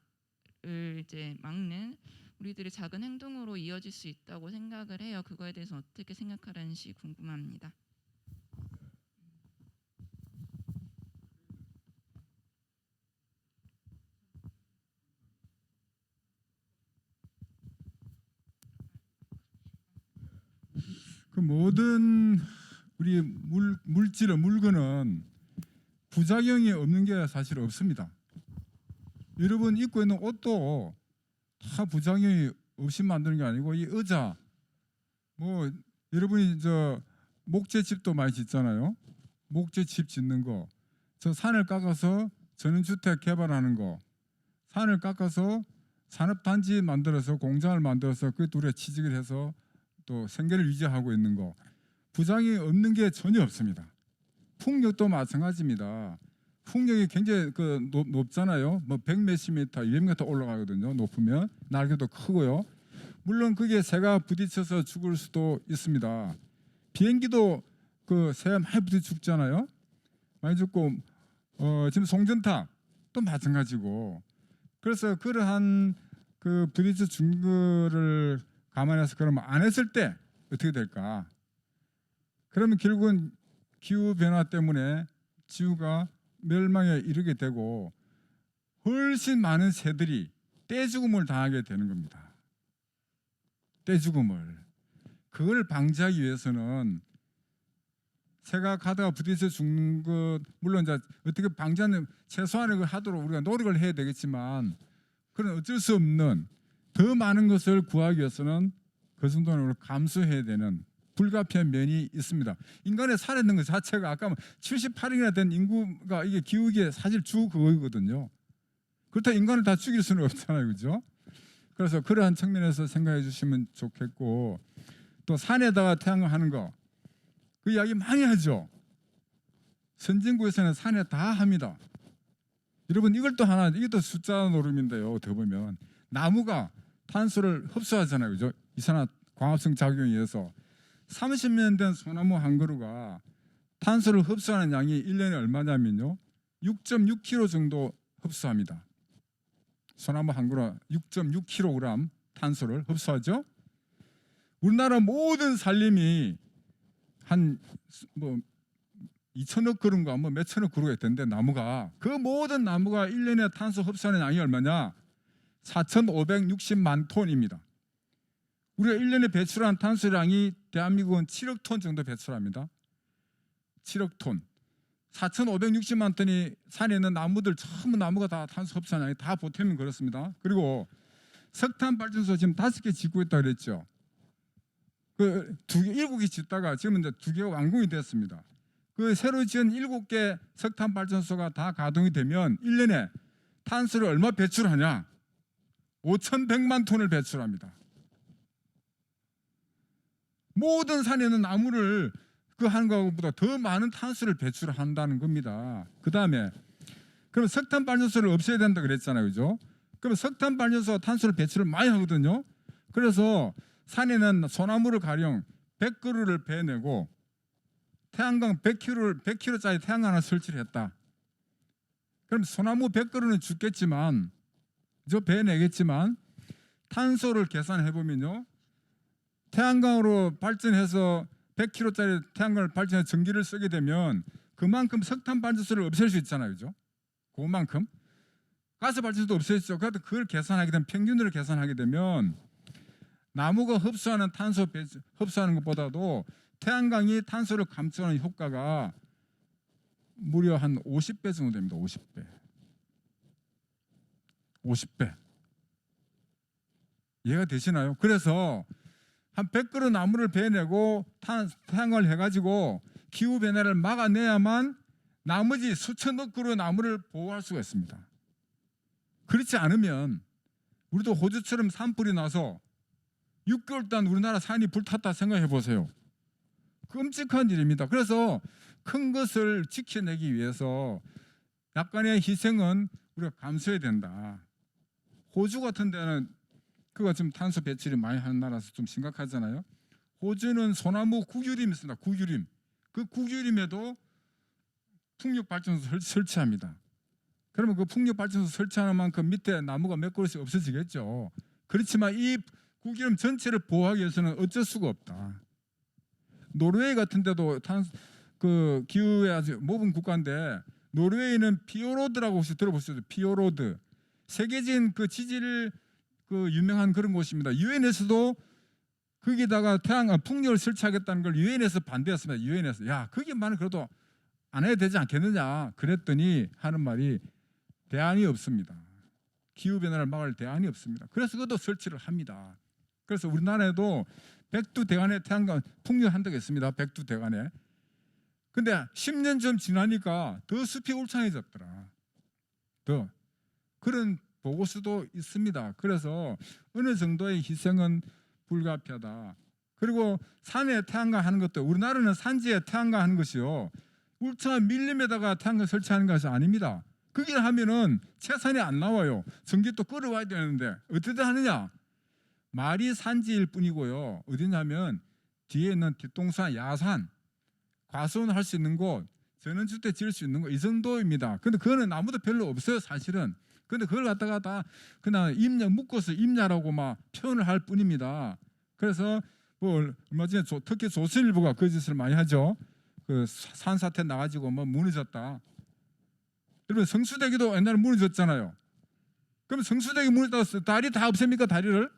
이제 막는 우리들의 작은 행동으로 이어질 수 있다고 생각을 해요. 그거에 대해서 어떻게 생각하는지 궁금합니다. 그 모든 우리 물건은 부작용이 없는 게 사실 없습니다. 여러분 입고 있는 옷도 다 부작용이 없이 만드는 게 아니고, 이 의자, 여러분이 목재집도 많이 짓잖아요. 목재집 짓는 거, 저 산을 깎아서 전원주택 개발하는 거, 산을 깎아서 산업단지 만들어서 공장을 만들어서 그 둘에 취직을 해서 또 생계를 유지하고 있는 거, 부작용이 없는 게 전혀 없습니다. 풍력도 마찬가지입니다. 풍력이 굉장히 높잖아요. 100몇십 미터, 200m 올라가거든요. 높으면 날개도 크고요. 물론 그게 새가 부딪혀서 죽을 수도 있습니다. 비행기도 새 많이 부딪혀 죽잖아요. 많이 죽고, 지금 송전탑 또 마찬가지고. 그래서 그러한 부딪혀 죽는 거를 감안해서 그러면 안 했을 때 어떻게 될까? 그러면 결국은 기후 변화 때문에 지구가 멸망에 이르게 되고 훨씬 많은 새들이 떼죽음을 당하게 되는 겁니다. 떼죽음을. 그걸 방지하기 위해서는 새가 가다가 부딪혀 죽는 것, 물론 이제 어떻게 방지하는 최소한의 걸 하도록 우리가 노력을 해야 되겠지만, 그런 어쩔 수 없는 더 많은 것을 구하기 위해서는 그 정도는 감수해야 되는 불가피한 면이 있습니다. 인간의 살아있는 것 자체가 아까 78억이나 된 인구가 이게 기후기에 사실 주 그거거든요. 그렇다고 인간을 다 죽일 수는 없잖아요, 그죠? 그래서 그러한 측면에서 생각해 주시면 좋겠고, 또 산에다가 태양광하는 거, 그 이야기 많이 하죠. 선진국에서는 산에 다 합니다. 여러분 이걸 또 하나, 이게 또 숫자 노름인데요. 더 보면 나무가 탄소를 흡수하잖아요, 그죠? 이산화광합성 작용에 의해서 30년 된 소나무 한 그루가 탄소를 흡수하는 양이 1년에 얼마냐면요, 6.6kg 정도 흡수합니다. 소나무 한 그루 6.6kg 탄소를 흡수하죠. 우리나라 모든 산림이 한 뭐 2천억 그루인가 뭐 몇천억 그루가 있던데 나무가 그 모든 나무가 1년에 탄소 흡수하는 양이 얼마냐? 4,560만 톤입니다. 우리가 1년에 배출한 탄소량이 대한민국은 7억 톤 정도 배출합니다. 7억 톤. 4,560만 톤이 산에 있는 나무들 전부 나무가 다 탄소 흡수하는 양이 다 보태면 그렇습니다. 그리고 석탄 발전소 지금 5개 짓고 있다 그랬죠. 그 7개 짓다가 지금 이제 2개가 완공이 됐습니다. 그 새로 지은 7개 석탄 발전소가 다 가동이 되면 1년에 탄소를 얼마 배출하냐? 5,100만 톤을 배출합니다. 모든 산에 있는 나무를 그 하는 것보다 더 많은 탄소를 배출한다는 겁니다. 그 다음에 그럼 석탄 발전소를 없애야 된다 그랬잖아요, 그죠? 그럼 석탄 발전소가 탄소를 배출을 많이 하거든요. 그래서 산에는 소나무를 가령 100그루를 베내고 태양광 100kg짜리 태양광 하나 설치를 했다. 그럼 소나무 100그루는 죽겠지만 저 베내겠지만 탄소를 계산해 보면요. 태양광으로 발전해서 100kg짜리 태양광을 발전해서 전기를 쓰게 되면 그만큼 석탄 발전소를 없앨 수 있잖아요, 그죠? 그만큼 가스 발전소도 없애죠. 그래도 그걸 계산하게 되면 평균으로 계산하게 되면 나무가 흡수하는 탄소 흡수하는 것보다도 태양광이 탄소를 감축하는 효과가 무려 한 50배 정도 됩니다. 50배. 이해가 되시나요? 그래서 한 100그루 나무를 베내고 태양광을 해가지고 기후 변화를 막아내야만 나머지 수천억 그루 나무를 보호할 수가 있습니다. 그렇지 않으면 우리도 호주처럼 산불이 나서 6개월 동안 우리나라 산이 불탔다 생각해 보세요. 끔찍한 일입니다. 그래서 큰 것을 지켜내기 위해서 약간의 희생은 우리가 감수해야 된다. 호주 같은 데는 그가 지금 탄소 배출이 많이 하는 나라라서 좀 심각하잖아요. 호주는 소나무 구규림이 있습니다. 구규림. 그 구규림에도 풍력 발전소 설치합니다. 그러면 그 풍력 발전소 설치하는 만큼 밑에 나무가 몇 그루씩 없어지겠죠. 그렇지만 이 구규림 전체를 보호하기 위해서는 어쩔 수가 없다. 노르웨이 같은 데도 그 기후에 아주 모범 국가인데 노르웨이는 피오로드라고 혹시 들어보셨죠? 피오로드. 세계적인 그 지질 그 유명한 그런 곳입니다. 유엔에서도 거기다가 풍력을 설치하겠다는 걸 유엔에서 반대했습니다. 유엔에서 야 거기만은 그래도 안 해야 되지 않겠느냐 그랬더니 하는 말이 대안이 없습니다. 기후 변화를 막을 대안이 없습니다. 그래서 그것도 설치를 합니다. 그래서 우리나라에도 백두대간에 태양광 풍력한다고 했습니다. 백두대간에. 근데 10년 좀 지나니까 더 숲이 울창해졌더라. 더 그런 보고서도 있습니다. 그래서 어느 정도의 희생은 불가피하다. 그리고 산에 태양광 하는 것도 우리나라는 산지에 태양광 하는 것이요. 울창한 밀림에다가 태양광 설치하는 것이 아닙니다. 그게 하면은 채산이 안 나와요. 전기 또 끌어와야 되는데 어떻게 하느냐? 말이 산지일 뿐이고요. 어디냐면 뒤에 있는 뒷동산, 야산, 과수원할 수 있는 곳, 전원주택 지을 수 있는 곳 이 정도입니다. 근데 그거는 아무도 별로 없어요, 사실은. 근데 그걸 갖다가 다 그냥 임야 묶어서 임야라고 막 표현을 할 뿐입니다. 그래서 뭐 얼마 전에 특히 조선일보가 그 짓을 많이 하죠. 그 산사태 나가지고 뭐 무너졌다. 여러분 성수대교도 옛날에 무너졌잖아요. 그럼 성수대교 무너졌다 다리 다 없앱니까? 다리를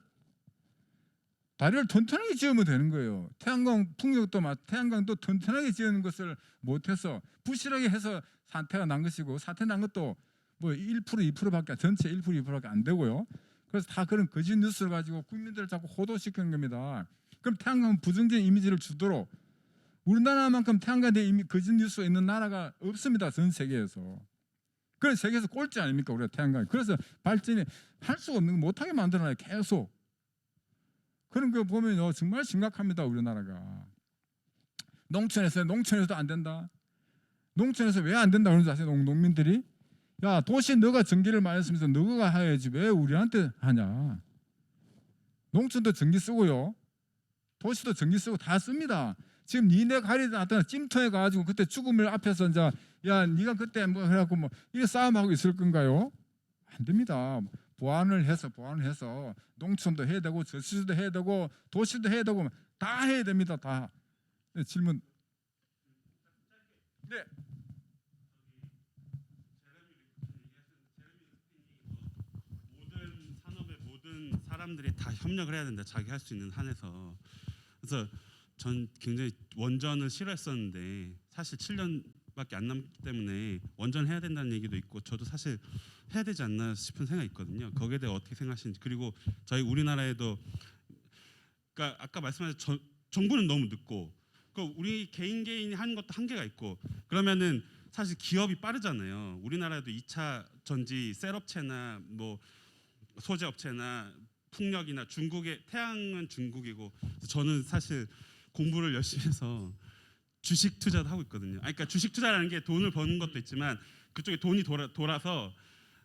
튼튼하게 지으면 되는 거예요. 태양광 풍력도 태양광도 튼튼하게 지은 것을 못해서 부실하게 해서 사태가 난 것이고 사태 난 것도 뭐 1% 2%밖에 전체 1% 2%밖에 안 되고요. 그래서 다 그런 거짓 뉴스를 가지고 국민들을 자꾸 호도시키는 겁니다. 그럼 태양광 부정적인 이미지를 주도록 우리나라만큼 태양광에 대한 거짓 뉴스가 있는 나라가 없습니다. 전 세계에서. 그래서 세계에서 꼴찌 아닙니까 우리가 태양광. 그래서 발전이 할 수가 없는 거 못하게 만들어놔요. 계속. 그런 거 보면요 정말 심각합니다. 우리나라가. 농촌에서도 안 된다. 농촌에서 왜 안 된다 그러는지 아세요? 농민들이 야 도시 너가 전기를 많이 쓰면서 너가 해야지 왜 우리한테 하냐. 농촌도 전기 쓰고요. 도시도 전기 쓰고 다 씁니다. 지금 니네 가리다 나타나 찜통에 가가지고 그때 죽음을 앞에서 이제 야 네가 그때 뭐 해갖고 뭐 이게 싸움하고 있을 건가요? 안 됩니다. 보완을 해서 농촌도 해야 되고 저수지도 해야 되고 도시도 해야 되고 다 해야 됩니다. 다. 네, 질문. 네. 모든 산업의 모든 사람들이 다 협력을 해야 된다. 자기 할 수 있는 한에서. 그래서 전 굉장히 원전을 싫어했었는데 사실 7년밖에 안 남기 때문에 원전 해야 된다는 얘기도 있고 저도 사실 해야 되지 않나 싶은 생각이 있거든요. 거기에 대해 어떻게 생각하시는지. 그리고 저희 우리나라에도 그러니까 아까 말씀하신 정부는 너무 늦고 그 우리 개인이 하는 것도 한계가 있고 그러면은 사실 기업이 빠르잖아요. 우리나라에도 2차 전지 셀업체나 뭐 소재 업체나 풍력이나 중국의 태양은 중국이고 저는 사실 공부를 열심히 해서 주식 투자도 하고 있거든요. 그러니까 주식 투자라는 게 돈을 버는 것도 있지만 그쪽에 돈이 돌아서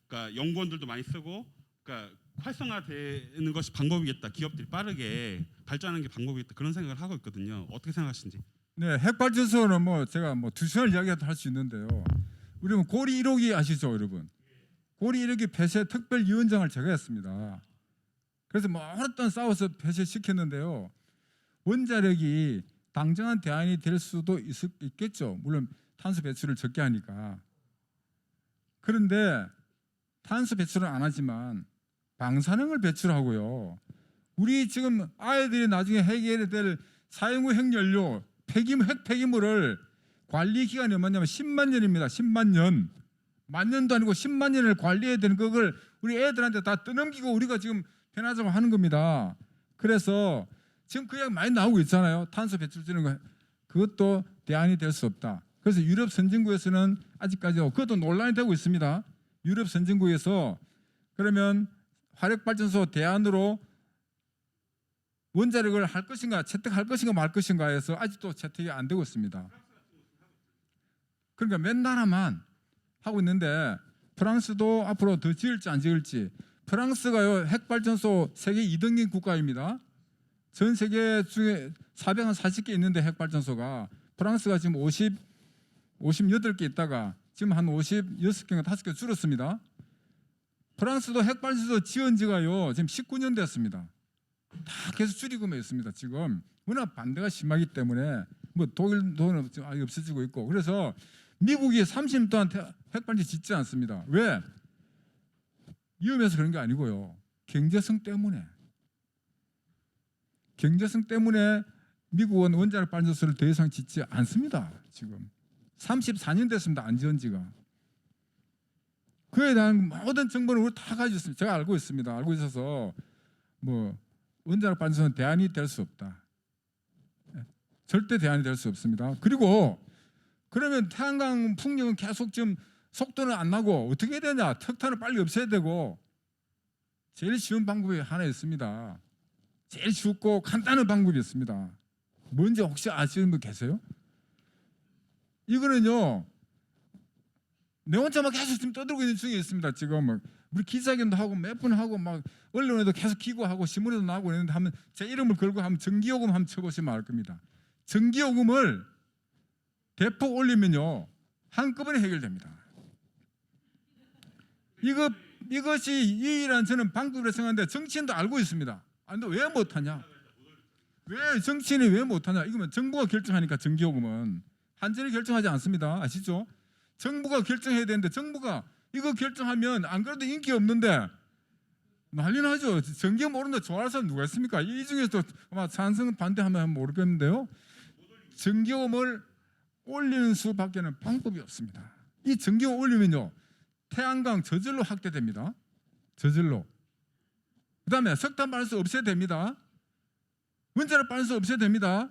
그러니까 연구원들도 많이 쓰고 그러니까 활성화되는 것이 방법이겠다. 기업들이 빠르게 발전하는 게 방법이겠다. 그런 생각을 하고 있거든요. 어떻게 생각하시는지. 네, 핵발전소는 뭐 제가 뭐 2시간 이야기도 할 수 있는데요. 우리 뭐 고리 1호기 아시죠, 여러분? 고리 1호기 폐쇄 특별위원장을 제가 했습니다. 그래서 뭐 오랫동안 싸워서 폐쇄시켰는데요. 원자력이 당장한 대안이 될 수도 있겠죠. 물론 탄소 배출을 적게 하니까. 그런데 탄소 배출은 안 하지만 방사능을 배출하고요. 우리 지금 아이들이 나중에 해결해야 될 사용 후 핵연료, 핵 폐기물을 관리 기간이 얼마냐면 10만 년입니다. 10만 년. 만 년도 아니고 10만 년을 관리해야 되는 그걸 우리 애들한테 다 떠넘기고 우리가 지금 편하자고 하는 겁니다. 그래서 지금 그 이야기 많이 나오고 있잖아요. 탄소 배출 줄이는 거. 그것도 대안이 될 수 없다. 그래서 유럽 선진국에서는 아직까지 그것도 논란이 되고 있습니다. 유럽 선진국에서 그러면 화력발전소 대안으로 원자력을 할 것인가 채택할 것인가 말 것인가 해서 아직도 채택이 안 되고 있습니다. 그러니까 몇 나라만 하고 있는데 프랑스도 앞으로 더 지을지 안 지을지. 프랑스가요 핵발전소 세계 2등인 국가입니다. 전 세계 중에 440개 있는데 핵발전소가 프랑스가 지금 58개 있다가 지금 한 56개인가 5개 줄었습니다. 프랑스도 핵발전소 지은 지가요 지금 19년 됐습니다. 다 계속 줄이고만 있습니다. 지금 워낙 반대가 심하기 때문에 뭐 독일도 지금 아예 없어지고 있고 그래서 미국이 30년 동안 핵발전소 짓지 않습니다. 왜? 위험해서 그런 게 아니고요. 경제성 때문에 미국은 원자력 발전소를 더 이상 짓지 않습니다. 지금 34년 됐습니다. 안 지은 지가. 그에 대한 모든 정보를 우리 다 가지고 있습니다. 제가 알고 있습니다. 알고 있어서 뭐 원자력 발전소는 대안이 될 수 없다. 절대 대안이 될 수 없습니다. 그리고 그러면 태양광 풍력은 계속 지금 속도는 안 나고 어떻게 해야 되냐? 석탄을 빨리 없애야 되고 제일 쉬운 방법이 하나 있습니다. 제일 쉽고 간단한 방법이 있습니다. 뭔지 혹시 아시는 분 계세요? 이거는요. 내 혼자 막 계속 지금 떠들고 있는 중에 있습니다. 지금 우리 기자회견도 하고 몇 번 하고 막 언론에도 계속 기고하고 신문에도 나오고 있는데 한번 제 이름을 걸고 한번 전기요금 한번 쳐보시면 알 겁니다. 전기요금을 대폭 올리면요 한꺼번에 해결됩니다. 이것이 유일한 저는 방법이라고 생각하는데 정치인도 알고 있습니다. 근데 왜 못하냐? 왜 정치인이 왜 못하냐? 이거면 정부가 결정하니까 전기요금은 한전이 결정하지 않습니다. 아시죠? 정부가 결정해야 되는데 정부가 이거 결정하면 안 그래도 인기 없는데 난리 나죠. 전기요금 오른다 좋아하는 사람 누가 있습니까? 이 중에서 아마 찬성 반대하면 모르겠는데요. 전기요금을 올리는 수밖에는 방법이 없습니다. 이 전기요금 올리면요 태양광 저절로 확대됩니다. 저절로. 그다음에 석탄 발전소 없애야 됩니다. 원자력 발전소 없애야 됩니다.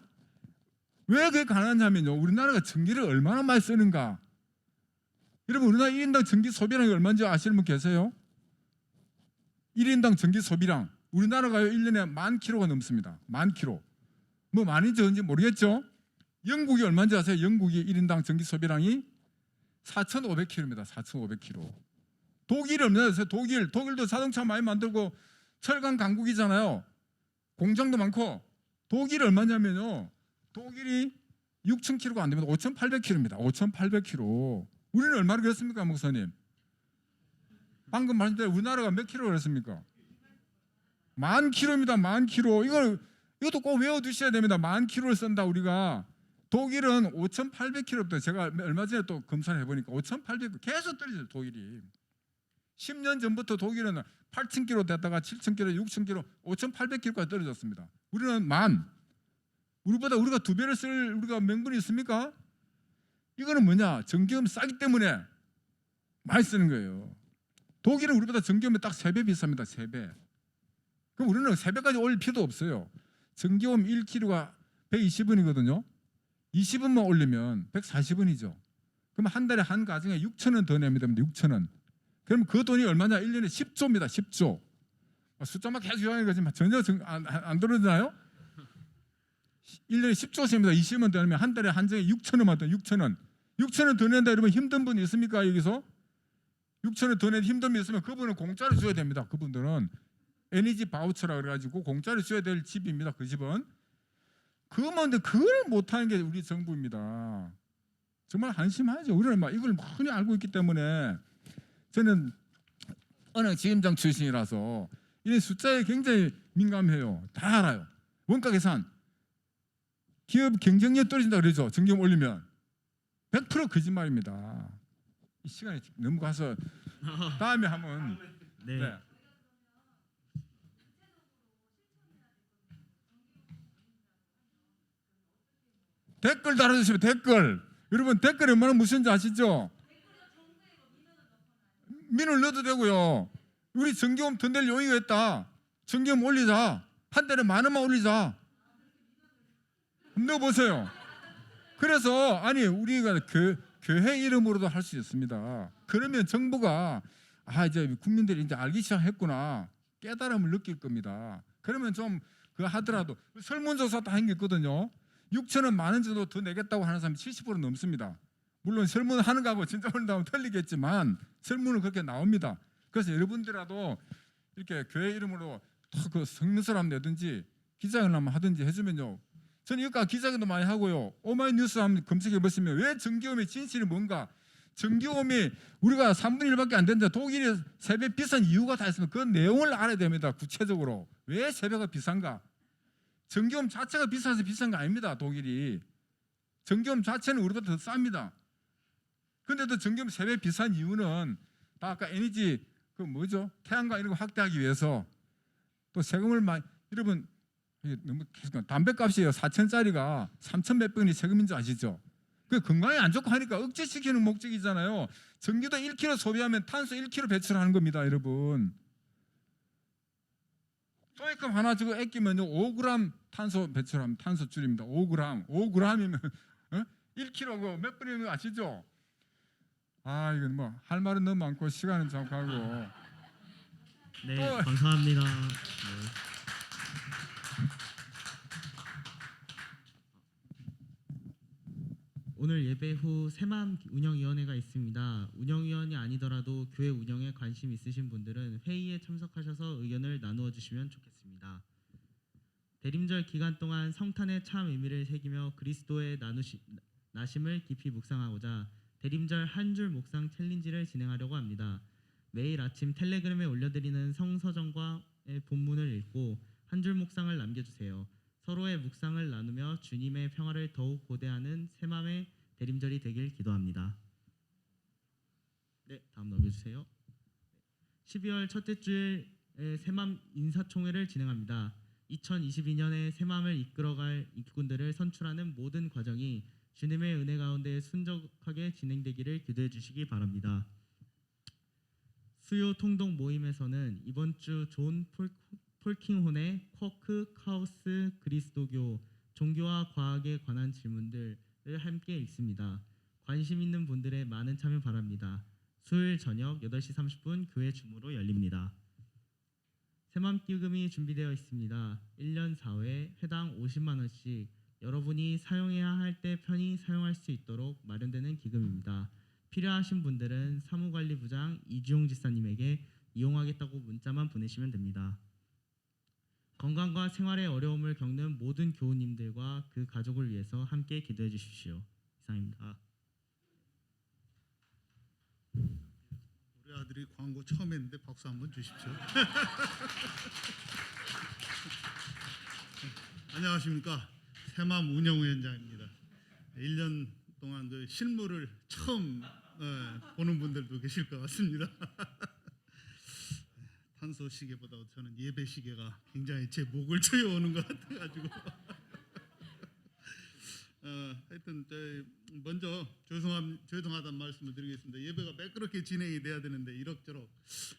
왜 그게 가능하냐면요 우리나라가 전기를 얼마나 많이 쓰는가. 여러분 우리나라 1인당 전기 소비량이 얼마인지 아시는 분 계세요? 1인당 전기 소비량 우리나라가요 1년에 10,000kg가 넘습니다. 10,000kg. 뭐 많이 적은지 모르겠죠? 영국이 얼마인지 아세요? 영국이 1인당 전기 소비량이 4,500kg입니다. 4,500kg. 독일이 얼마나 되세요? 독일도 자동차 많이 만들고 철강 강국이잖아요. 공장도 많고 독일이 얼마냐면요. 독일이 6,000km가 안 됩니다. 5,800km입니다. 5,800km. 우리는 얼마나 그랬습니까, 목사님? 방금 말씀드린 우리나라가 몇 킬로 그랬습니까? 10,000km입니다. 10,000km. 이것도 꼭 외워두셔야 됩니다. 10,000km를 쓴다 우리가. 독일은 5,800km부터 제가 얼마 전에 또 검사를 해보니까 5,800km 계속 떨어져요. 독일이. 10년 전부터 독일은 8,000km 됐다가 7,000km, 6,000km, 5,800km까지 떨어졌습니다. 우리는 우리보다 우리가 2배를 쓸 우리가 명분이 있습니까? 이거는 뭐냐? 전기요금 싸기 때문에 많이 쓰는 거예요. 독일은 우리보다 전기요금이 딱 3배 비쌉니다. 3배. 그럼 우리는 3배까지 올릴 필요도 없어요. 전기요금 1kg가 120원이거든요. 20원만 올리면 140원이죠. 그럼 한 달에 한 가정에 6,000원 더 내면 됩니다. 6,000원. 그럼 그 돈이 얼마냐? 1년에 10조입니다. 10조. 숫자만 계속 요약하는 거지만 전혀 안 떨어지나요? 1년에 10조씩입니다. 20원 더 내면 한 달에 한 정에 6,000원만 더 6,000원. 6,000원 더 낸다 이러면 힘든 분 있습니까? 여기서? 6,000원 더 낸 힘든 분 있으면 그분은 공짜로 줘야 됩니다. 그분들은 에너지 바우처라 그래가지고 공짜로 줘야 될 집입니다. 그 집은. 그러면 그걸 못하는 게 우리 정부입니다. 정말 한심하죠. 우리는 막 이걸 많이 알고 있기 때문에 저는 은행지점장 출신이라서 이 숫자에 굉장히 민감해요. 다 알아요. 원가 계산. 기업 경쟁력 떨어진다 그러죠. 전기요금 올리면 100% 거짓말입니다. 이 시간이 너무 가서 다음에 한번 네. 댓글 달아주시면 댓글. 여러분 댓글이 얼마나 무슨지 아시죠? 민을 넣어도 되고요. 우리 전기요금 더 낼 용의가 있다. 전기요금 올리자. 한 달에 10,000원만 올리자. 넣어보세요. 그래서 아니 우리가 교회 이름으로도 할 수 있습니다. 그러면 정부가 이제 국민들이 이제 알기 시작했구나 깨달음을 느낄 겁니다. 그러면 좀 하더라도 설문조사 다 한 게 있거든요. 6,000원 10,000원 정도 더 내겠다고 하는 사람이 70% 넘습니다. 물론 설문하는 거하고 진짜 올린다면 틀리겠지만 설문은 그렇게 나옵니다. 그래서 여러분들이라도 이렇게 교회 이름으로 그 성명서를 한번 내든지 기자회견을 한번 하든지 해주면요. 저는 이거 기자회견도 많이 하고요. 오마이뉴스 한번 검색해 보시면 왜 전기요금의 진실이 뭔가, 전기요금이 우리가 3분의 1밖에 안 되는데 독일이 3배 비싼 이유가 다 있으면 그 내용을 알아야 됩니다. 구체적으로 왜 3배가 비싼가. 전기요금 자체가 비싸서 비싼 거 아닙니다. 독일이 전기요금 자체는 우리보다 더 쌉니다. 그런데도 전기요금 3배 비싼 이유는 다 아까 에너지 태양광 이런 거 확대하기 위해서 또 세금을 많이, 여러분 너무 담배값이에요. 4,000짜리가 3,000 몇 번이 세금인 줄 아시죠? 그 건강에 안 좋고 하니까 억제시키는 목적이잖아요. 전기도 1kg 소비하면 탄소 1kg 배출하는 겁니다, 여러분. 소액금 하나 저거 아끼면요 5g 탄소 배출하면 탄소 줄입니다. 5g이면 1kg 몇 번이면 아시죠? 이건 뭐 할 말은 너무 많고 시간은 좀 가고. 네, 감사합니다. 네. 오늘 예배 후 새마음 운영위원회가 있습니다. 운영위원이 아니더라도 교회 운영에 관심 있으신 분들은 회의에 참석하셔서 의견을 나누어 주시면 좋겠습니다. 대림절 기간 동안 성탄의 참 의미를 새기며 그리스도의 나심을 깊이 묵상하고자 대림절 한 줄 묵상 챌린지를 진행하려고 합니다. 매일 아침 텔레그램에 올려드리는 성서정과의 본문을 읽고 한 줄 묵상을 남겨주세요. 서로의 묵상을 나누며 주님의 평화를 더욱 고대하는 새마음의 대림절이 되길 기도합니다. 네, 다음 넘겨주세요. 12월 첫째 주일 새마음 인사총회를 진행합니다. 2022년에 새마음을 이끌어갈 일꾼들을 선출하는 모든 과정이 주님의 은혜 가운데 순적하게 진행되기를 기도해 주시기 바랍니다. 수요 통독 모임에서는 이번 주 존 폴킹혼의 쿼크 카오스 그리스도교 종교와 과학에 관한 질문들을 함께 읽습니다. 관심 있는 분들의 많은 참여 바랍니다. 수요일 저녁 8시 30분 교회 줌으로 열립니다. 새마음 기금이 준비되어 있습니다. 1년 4회 회당 50만 원씩 여러분이 사용해야 할 때 편히 사용할 수 있도록 마련되는 기금입니다. 필요하신 분들은 사무관리부장 이주용 지사님에게 이용하겠다고 문자만 보내시면 됩니다. 건강과 생활의 어려움을 겪는 모든 교우님들과 그 가족을 위해서 함께 기도해 주십시오. 이상입니다. 우리 아들이 광고 처음 했는데 박수 한번 주십시오. 안녕하십니까. 새맘 운영위원장입니다. 1년 동안 그 실물을 처음 보는 분들도 계실 것 같습니다. 탄소 시계보다 저는 예배 시계가 굉장히 제 목을 조여오는 것 같아가지고 하여튼 먼저 죄송하다는 말씀을 드리겠습니다. 예배가 매끄럽게 진행이 돼야 되는데 이럭저럭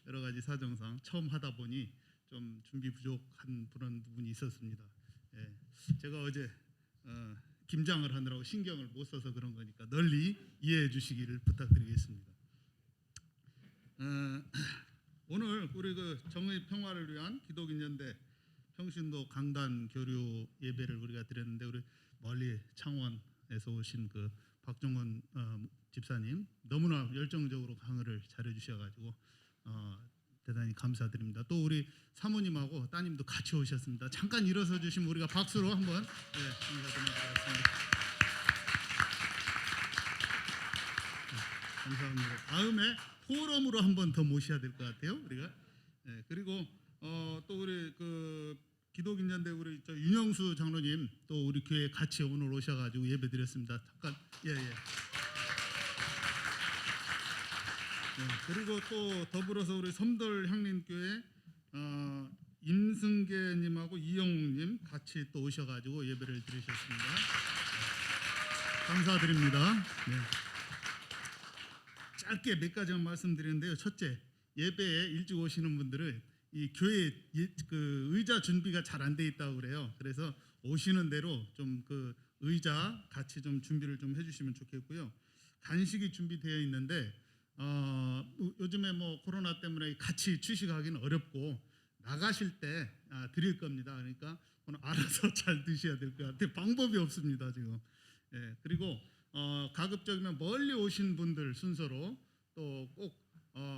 여러 가지 사정상 처음 하다 보니 좀 준비 부족한 그런 부분이 있었습니다. 예, 제가 어제 김장을 하느라고 신경을 못 써서 그런 거니까 널리 이해해 주시기를 부탁드리겠습니다. 오늘 우리 그 정의 평화를 위한 기독인연대 평신도 강단 교류 예배를 우리가 드렸는데 우리 멀리 창원에서 오신 그 박정원 집사님 너무나 열정적으로 강의를 잘해 주셔가지고 대단히 감사드립니다. 또 우리 사모님하고 따님도 같이 오셨습니다. 잠깐 일어서 주시면 우리가 박수로 한번 인사드리겠습니다. 감사합니다. 다음에 포럼으로 한번 더 모셔야 될 것 같아요. 우리가 그리고 또 우리 그 기독인연대 우리 윤영수 장로님 또 우리 교회 같이 오늘 오셔가지고 예배드렸습니다. 잠깐 그리고 또 더불어서 우리 섬돌 향림교회 임승계님하고 이영웅님 같이 또 오셔가지고 예배를 드리셨습니다. 감사드립니다. 네. 짧게 몇 가지만 말씀드리는데요. 첫째, 예배에 일찍 오시는 분들은 이 교회 그 의자 준비가 잘 안 돼 있다고 그래요. 그래서 오시는 대로 좀 그 의자 같이 좀 준비를 좀 해주시면 좋겠고요. 간식이 준비되어 있는데 요즘에 뭐 코로나 때문에 같이 취식하기는 어렵고 나가실 때 드릴 겁니다. 그러니까 오늘 알아서 잘 드셔야 될 것 같아요. 방법이 없습니다 지금. 예, 그리고 가급적이면 멀리 오신 분들 순서로 또 꼭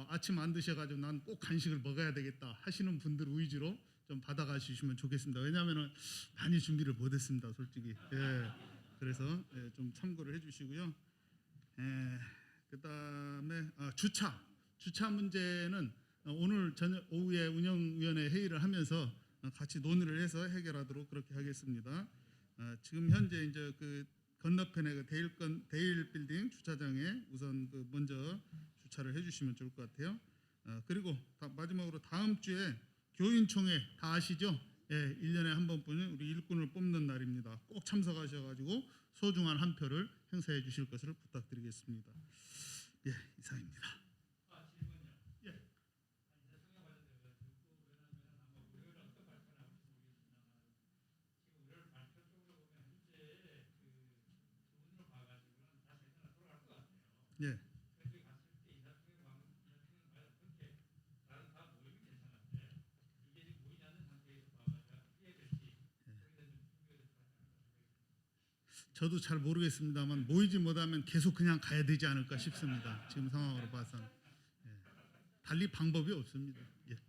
아침 안 드셔가지고 난 꼭 간식을 먹어야 되겠다 하시는 분들 위주로 좀 받아가 주시면 좋겠습니다. 왜냐하면은 많이 준비를 못했습니다, 솔직히. 예, 그래서 좀 참고를 해주시고요. 그다음에 주차 문제는 오늘 저녁 오후에 운영위원회 회의를 하면서 같이 논의를 해서 해결하도록 그렇게 하겠습니다. 지금 현재 이제 그 건너편에 그 데일 빌딩 주차장에 우선 그 먼저 주차를 해주시면 좋을 것 같아요. 그리고 마지막으로 다음 주에 교인총회 다 아시죠? 예, 1년에 한 번뿐인 우리 일꾼을 뽑는 날입니다. 꼭 참석하셔가지고 소중한 한 표를 행사해 주실 것을 부탁드리겠습니다. 예, 이상입니다. 예. 예. 저도 잘 모르겠습니다만 모이지 못하면 계속 그냥 가야 되지 않을까 싶습니다. 지금 상황으로 봐서는. 달리 방법이 없습니다. 예.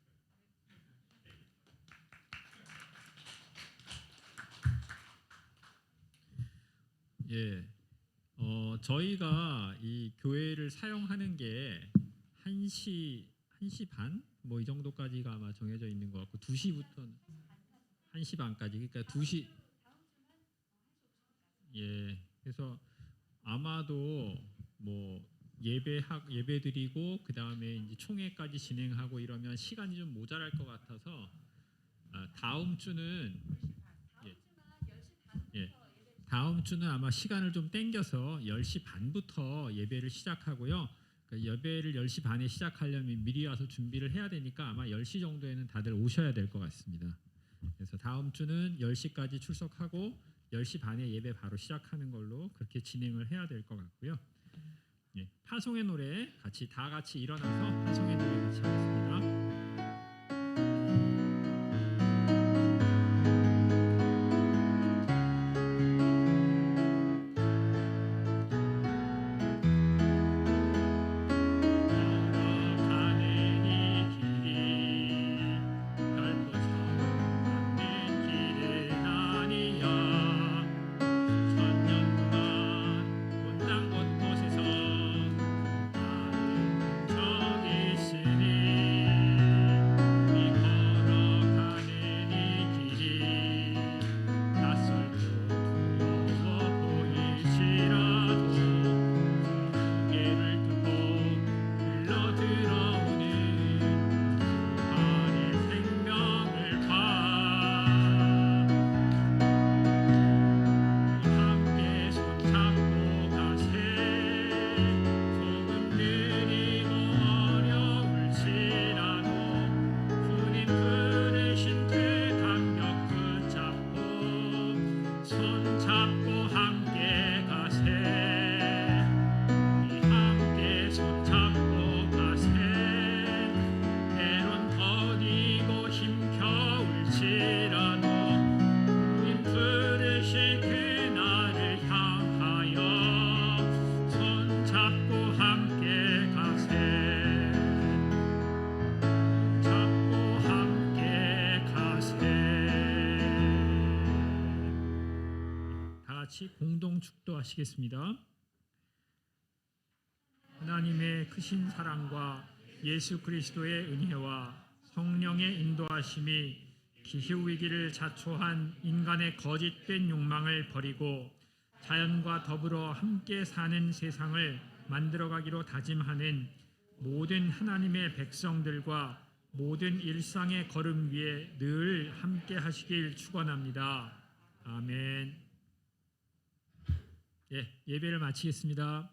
예. 저희가 이 교회를 사용하는 게 1시 반? 뭐 이 정도까지가 아마 정해져 있는 것 같고 2시부터 1시 반까지. 그러니까 2시. 예. 그래서 아마도 뭐 예배 드리고 그다음에 이제 총회까지 진행하고 이러면 시간이 좀 모자랄 것 같아서 다음 주는 다음 주는 아마 시간을 좀 땡겨서 10시 반부터 예배를 시작하고요. 그러니까 예배를 10시 반에 시작하려면 미리 와서 준비를 해야 되니까 아마 10시 정도에는 다들 오셔야 될 것 같습니다. 그래서 다음 주는 10시까지 출석하고 10시 반에 예배 바로 시작하는 걸로 그렇게 진행을 해야 될 것 같고요. 예, 파송의 노래 다 같이 일어나서 파송의 노래 같이 하겠습니다. 가는 이 길이 결코 같이 공동 축도하시겠습니다. 하나님의 크신 사랑과 예수 그리스도의 은혜와 성령의 인도하심이 기후 위기를 자초한 인간의 거짓된 욕망을 버리고 자연과 더불어 함께 사는 세상을 만들어가기로 다짐하는 모든 하나님의 백성들과 모든 일상의 걸음 위에 늘 함께 하시길 축원합니다. 아멘. 예배를 마치겠습니다.